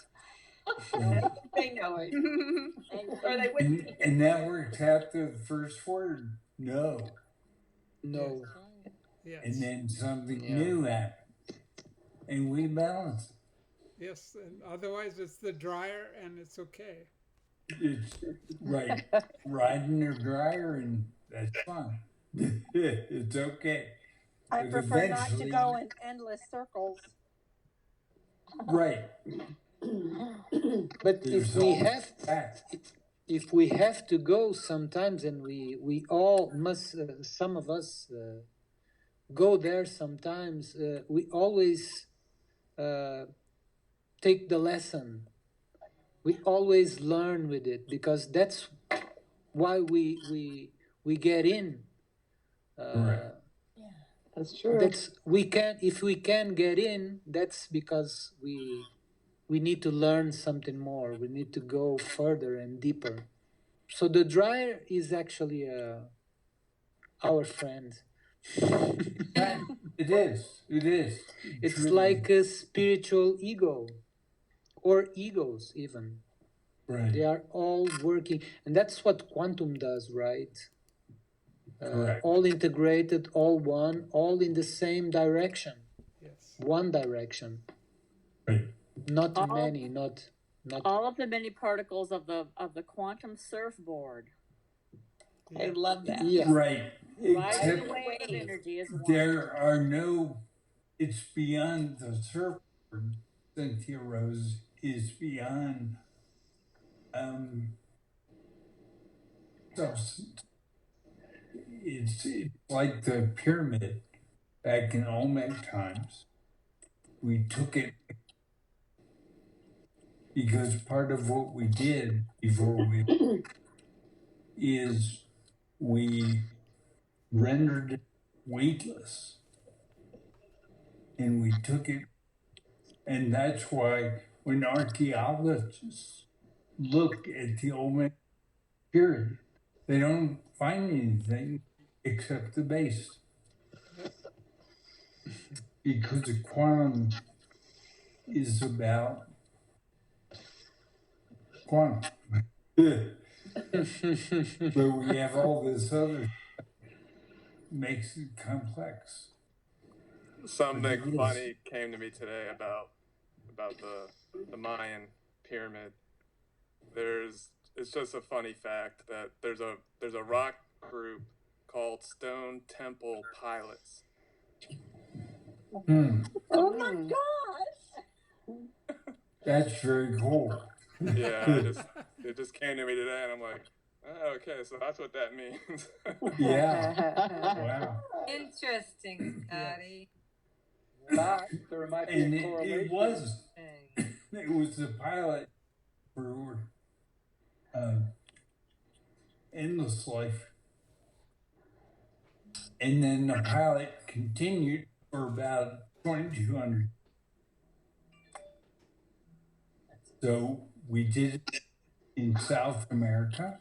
They know it. Or they wouldn't. And that works after the first word, no. No. Yes. And then something Yeah. new happened. And we balance it. Yes, and otherwise it's the dryer and it's okay. It's right. Riding the dryer and that's fine. It's okay. I But prefer not to eventually- go in endless circles. Right. But There's if we always have that. if we have to go sometimes, and we all must, some of us go there sometimes, we always take the lesson. We always learn with it, because that's why we get in. Correct. That's true. That's if we can get in, that's because we need to learn something more. We need to go further and deeper. So the dryer is actually our friend. It is. It is. It's Truly. like a spiritual ego, or egos even. Right. They are all working, and that's what quantum does, right? Correct. All integrated, all one, all in the same direction. Yes. One direction, Right. not All- many, not All of the many particles of the quantum surfboard. I love that. Yeah. Right. Riding Except the wave of energy is one. there are no, it's beyond the surfboard. Cynthia Rose is beyond substance. It's like the pyramid back in Olmec times. We took it because part of what we did before we is we rendered it weightless, and we took it, and that's why when archaeologists look at the Olmec period, they don't find anything except the base, because the quantum is about quantum. But we have all this other makes it complex. Something funny came to me today about the Mayan pyramid. It's just a funny fact that there's a rock group called Stone Temple Pilots. Oh my gosh! That's very cool. Yeah, it just came to me today, and I'm like, oh, okay, so that's what that means. Yeah. Wow. Interesting, Scotty. There might be And a correlation. it was the pilot for Endless Life. And then the pilot continued for about 2200. So we did it in South America,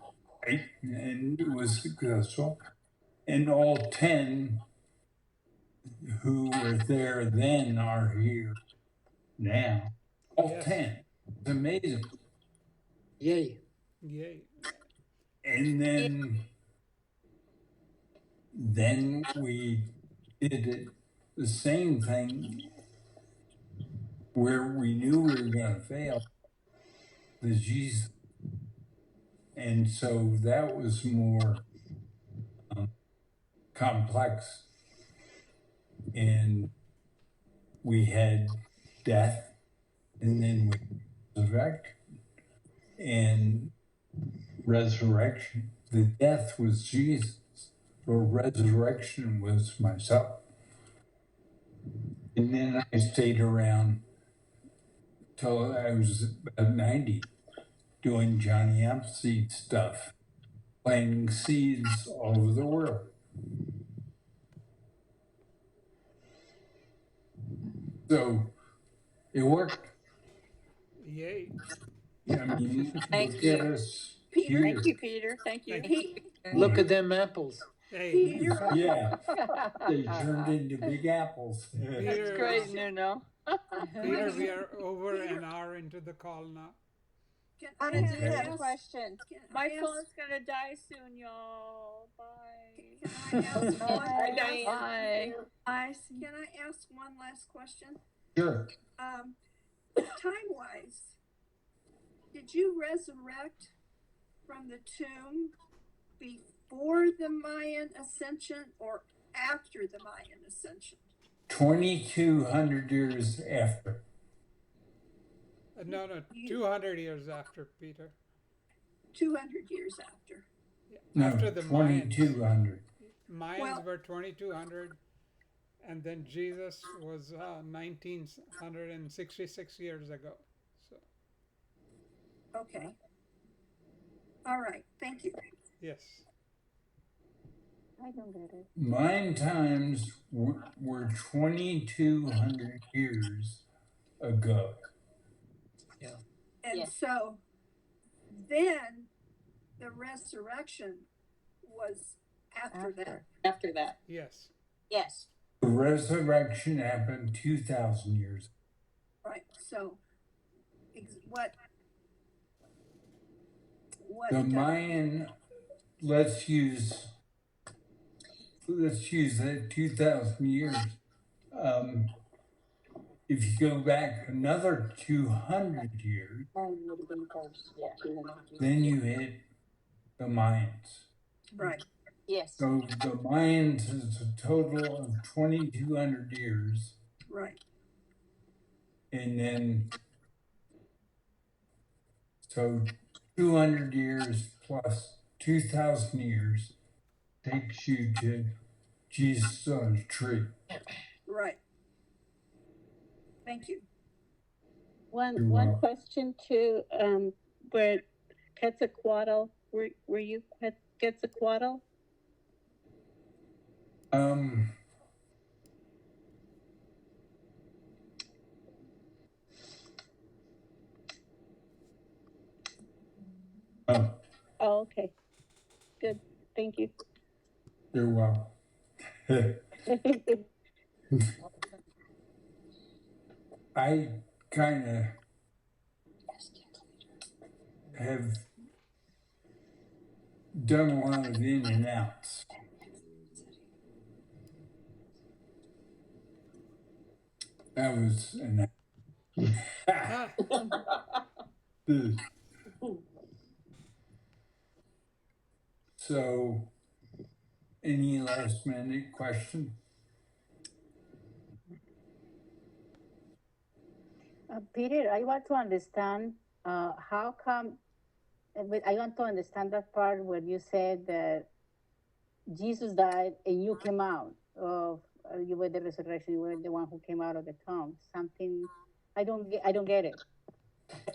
right? And it was successful. And all 10 who were there then are here now. All Yes. 10. It's amazing. Yay. Yay. And then we did it, the same thing where we knew we were going to fail, the Jesus. And so that was more complex. And we had death, and then resurrection. And resurrection, the death was Jesus, or resurrection was myself. And then I stayed around till I was about 90, doing Johnny Appleseed stuff, planting seeds all over the world. So it worked. Yay. I mean, Thank look you. at us Peter, here. Thank you, Peter. Thank you. Thank Look at them apples. Hey, Yeah, they turned into big apples. Peter, That's great, Nuno. Peter, we are over an hour into the call now. Anna, do you have Okay. a question? My phone's gonna die soon, y'all. Bye. Can I ask Bye, one? Diane. Bye. Can I ask one last question? Sure. Time-wise, did you resurrect from the tomb before the Mayan ascension or after the Mayan ascension? 2,200 years after. No, 200 years after, Peter. 200 years after. No, After the Mayans. 2,200. Mayans Well- were 2200, and then Jesus was 1966 years ago. So, Okay. All right. Thank you. yes. I don't get it. Mine times were 2,200 years ago. And Yes. so then the resurrection was after that. After that. Yes. Yes. The resurrection happened 2,000 years. Right. So what The Mayan, let's use that 2,000 years. If you go back another 200 years, then you hit the Mayans. Right. Yes. So the Mayans is a total of 2,200 years. Right. And then, so 200 years plus 2,000 years takes you to Jesus on a tree. Right. Thank you. You're One welcome. question to where Quetzalcoatl, were you Quetzalcoatl? Oh, Oh, okay. Good. Thank you. you're welcome. I kind of have done a lot of in and outs. That was an So, any last minute question? Peter, I want to understand how come, I want to understand that part where you said that Jesus died and you came out of, you were the resurrection, you were the one who came out of the tomb. Something, I don't get it,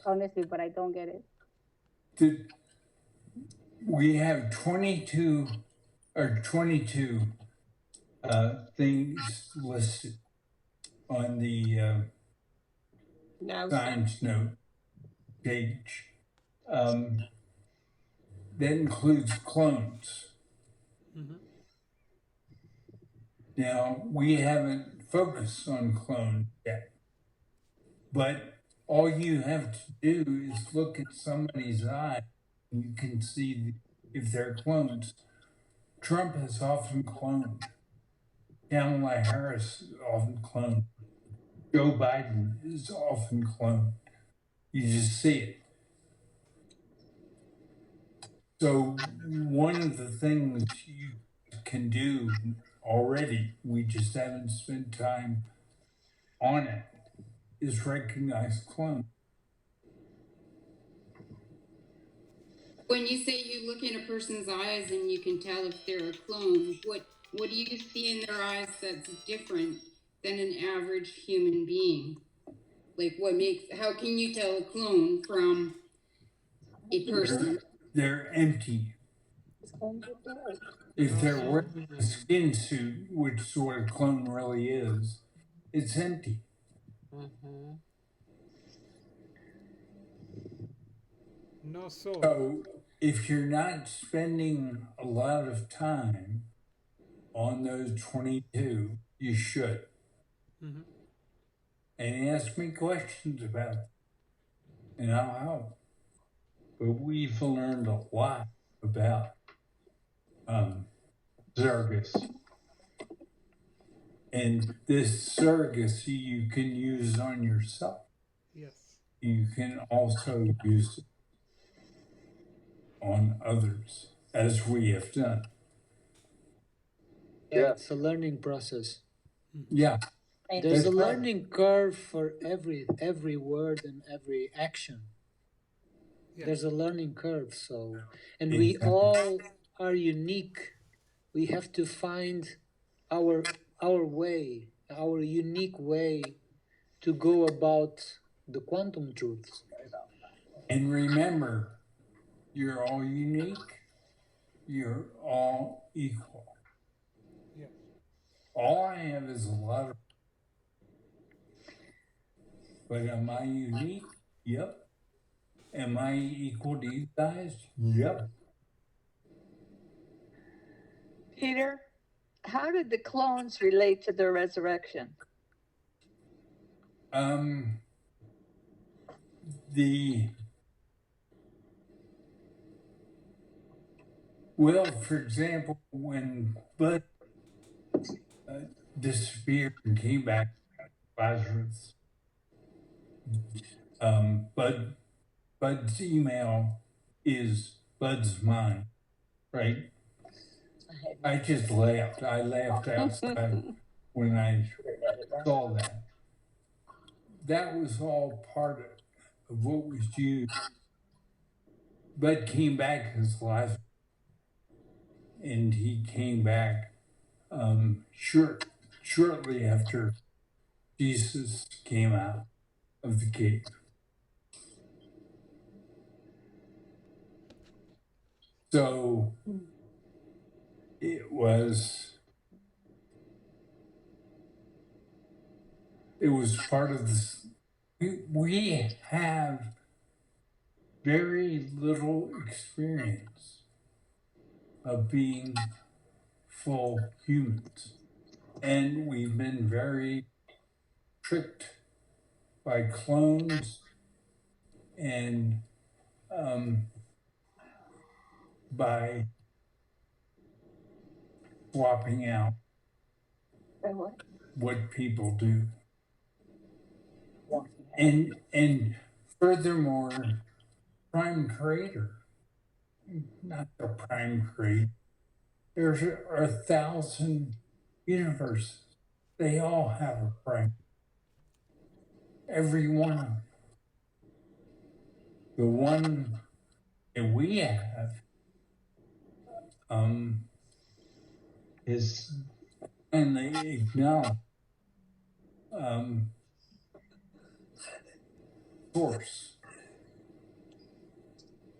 honestly, but I don't get it. We have 22 things listed on the No. science note page. That includes clones. Now, we haven't focused on clones yet, but all you have to do is look at somebody's eye and you can see if they're clones. Trump is often cloned. Kamala Harris is often cloned. Joe Biden is often cloned. You just see it. So one of the things you can do already, we just haven't spent time on it, is recognize clones. When you say you look in a person's eyes and you can tell if they're a clone, what do you see in their eyes that's different than an average human being? Like how can you tell a clone from a person? They're empty. If they're wearing a skin suit, which is what a clone really is, it's empty. No soul. So if you're not spending a lot of time on those 22, you should. And ask me questions about it, and I'll help. But we've learned a lot about surrogacy. And this surrogacy you can use on yourself. Yes. You can also use it on others, as we have done. Yeah, it's a learning process. Yeah. There's a learning curve for every word and every action. There's a learning curve, so, and we all are unique. We have to find our way, our unique way to go about the quantum truths. And remember, you're all unique. You're all equal. Yeah. All I have is a lot of. But am I unique? Yep. Am I equal to you guys? Yep. Peter, how did the clones relate to the resurrection? Well, for example, when Bud disappeared and came back, Lazarus, Bud's email is Bud's mind, right? I just laughed. I laughed outside when I saw that. That was all part of what was used. Bud came back his last, and he came back shortly after Jesus came out of the cave. So it was part of this. We have very little experience of being full humans, and we've been very tricked by clones and by swapping out what people do. And furthermore, Prime Creator, not the Prime Creator, there are 1,000 universes. They all have a prime. Every one of them. The one that we have is finally acknowledged source,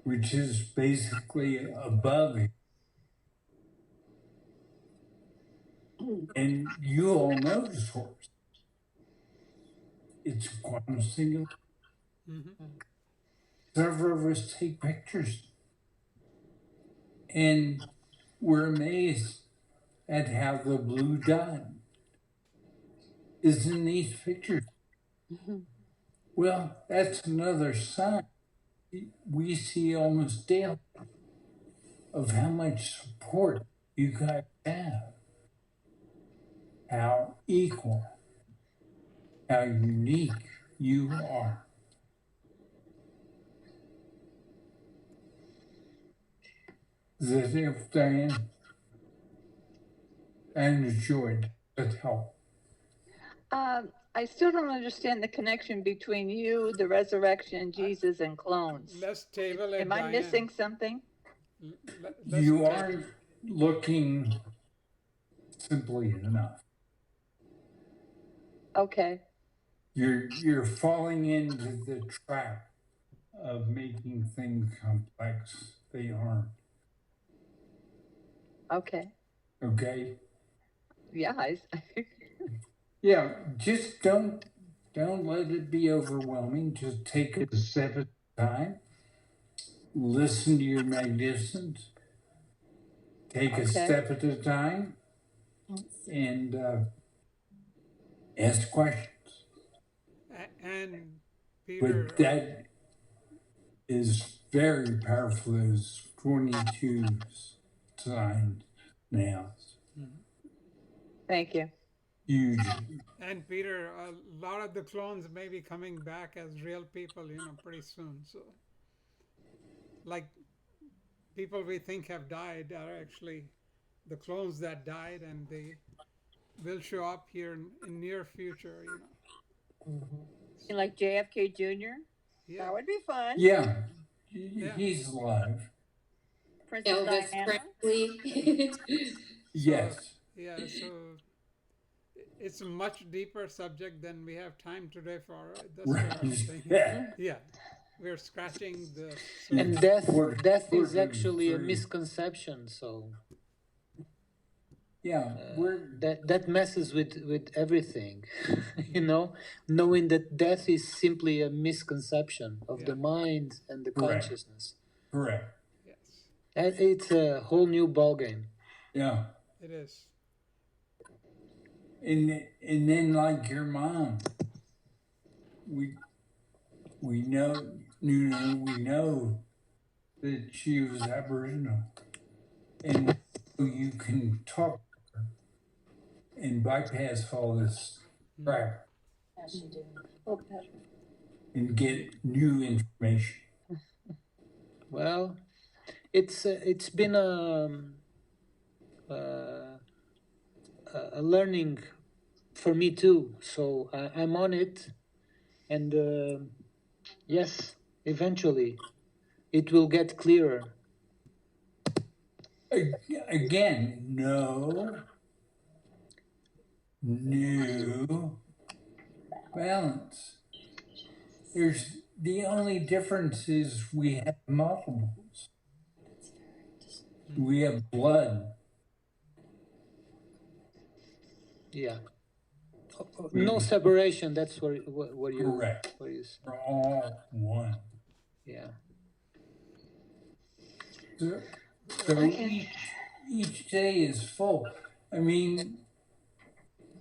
which is basically above it. And you all know the source. It's quantum singular. Several of us take pictures, and we're amazed at how the blue dot is in these pictures. Well, that's another sign we see almost daily of how much support you guys have, how equal, how unique you are. Is that it, Diane? I enjoyed that help. I still don't understand the connection between you, the resurrection, Jesus, and clones. Let's table it. Am I Diane. missing something? You aren't looking simply enough. Okay. You're falling into the trap of making things complex. They aren't. Okay. Okay? Yeah. Yeah, just don't let it be overwhelming. Just take it a step at a time. Listen to your magnificence. Take a step at a time, and ask questions. And Peter, But that is very powerful. Those 22 signs now. Thank you. Huge. and Peter, a lot of the clones may be coming back as real people, pretty soon. So, like, people we think have died are actually the clones that died, and they will show up here in near future. Like JFK Jr. Yeah. That would be fun. Yeah, he's alive. Princess Elvis Diana. Presley. Yes. Yeah, so it's a much deeper subject than we have time today for. That's what I'm saying. Yeah, we're scratching the. And death is actually a misconception. So yeah, that messes with everything, knowing that death is simply a misconception of the mind and the consciousness. Correct. Yes. And it's a whole new ballgame. Yeah. It is. And then, like your mom, we know that she was Aboriginal, and so you can talk to her and bypass all this crap and get new information. Well, it's been a learning for me too. So I'm on it, and yes, eventually it will get clearer. Again, no new balance. There's the only difference is we have multiples. We have blood. Yeah. No separation. That's what you. Correct. What you say. We're all one. Yeah. So each day is full. I mean,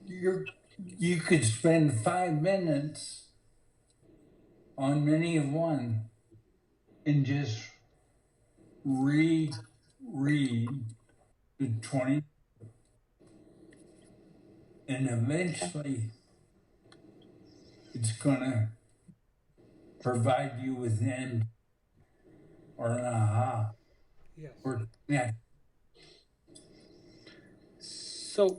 you could spend 5 minutes on many of one and just reread the 20, and eventually it's gonna provide you with an end or an aha. Yes. Or yeah. So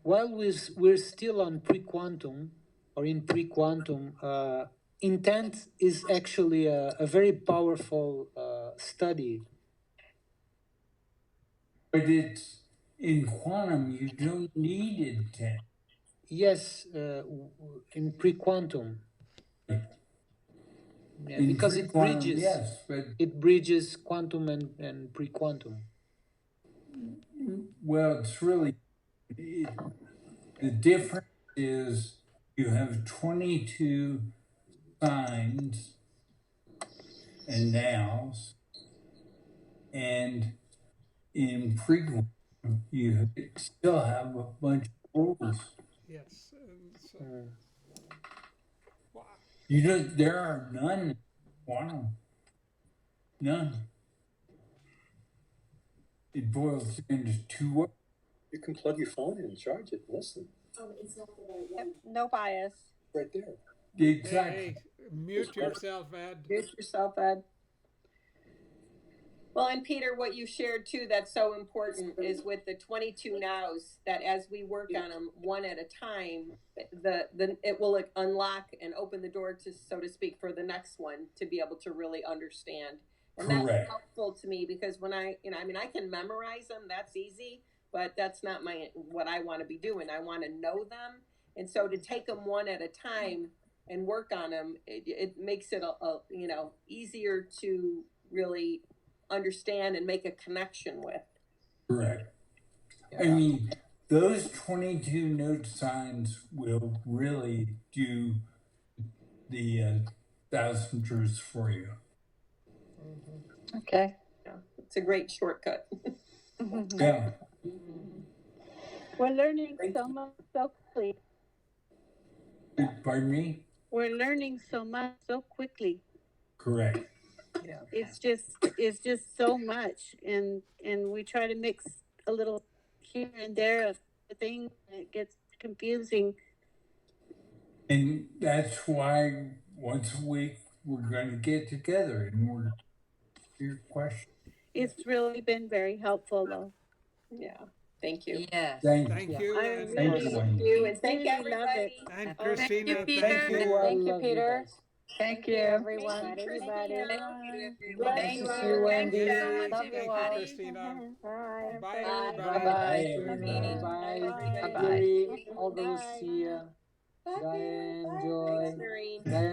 while we're still on pre-quantum or in pre-quantum, intent is actually a very powerful study. But it's in quantum, you don't need intent. Yes, in pre-quantum. Yeah, In because it pre-quantum, bridges. yes, but It bridges quantum and pre-quantum. well, it's really the difference is you have 22 signs and nows, and in pre-quantum you still have a bunch of rules. Yes. So, You know, there are none in quantum. None. It boils into two words. You can plug your phone in and charge it. Listen, No bias. right there. Exactly. hey, mute yourself, Ed. Mute yourself, Ed. Well, and Peter, what you shared too, that's so important is with the 22 nows, that as we work on them one at a time, it will unlock and open the door to, so to speak, for the next one to be able to really understand. And that's Correct. helpful to me because when I can memorize them, that's easy, but that's not what I want to be doing. I want to know them. And so to take them one at a time and work on them, it makes it easier to really understand and make a connection with. Correct. I mean, those 22 note signs will really do the thousands for you. Okay. Yeah, it's a great shortcut. Yeah. We're learning so much so quickly. Pardon me? We're learning so much so quickly. Correct. Yeah. It's just so much, and we try to mix a little here and there of the thing, and it gets confusing. And that's why once a week we're going to get together and we're your question. It's really been very helpful, though. Yeah. Thank you. Yes. Thank Thank you. you. I and- really you, Thank you, and thank really love it. everybody. And Oh, Christina, Peter. thank you. I Thank you, love Peter. guys. Thank you. Everyone. Thank you, Everybody. Christina. Nice to see you, Wendy. Yay, Love you thank all. you, Christina. Bye. Bye, Bye. everybody. Bye-bye. Bye. Bye. Bye. Bye. All those see ya. Bye, Diane, Bye. Joy. Noreen. Diane.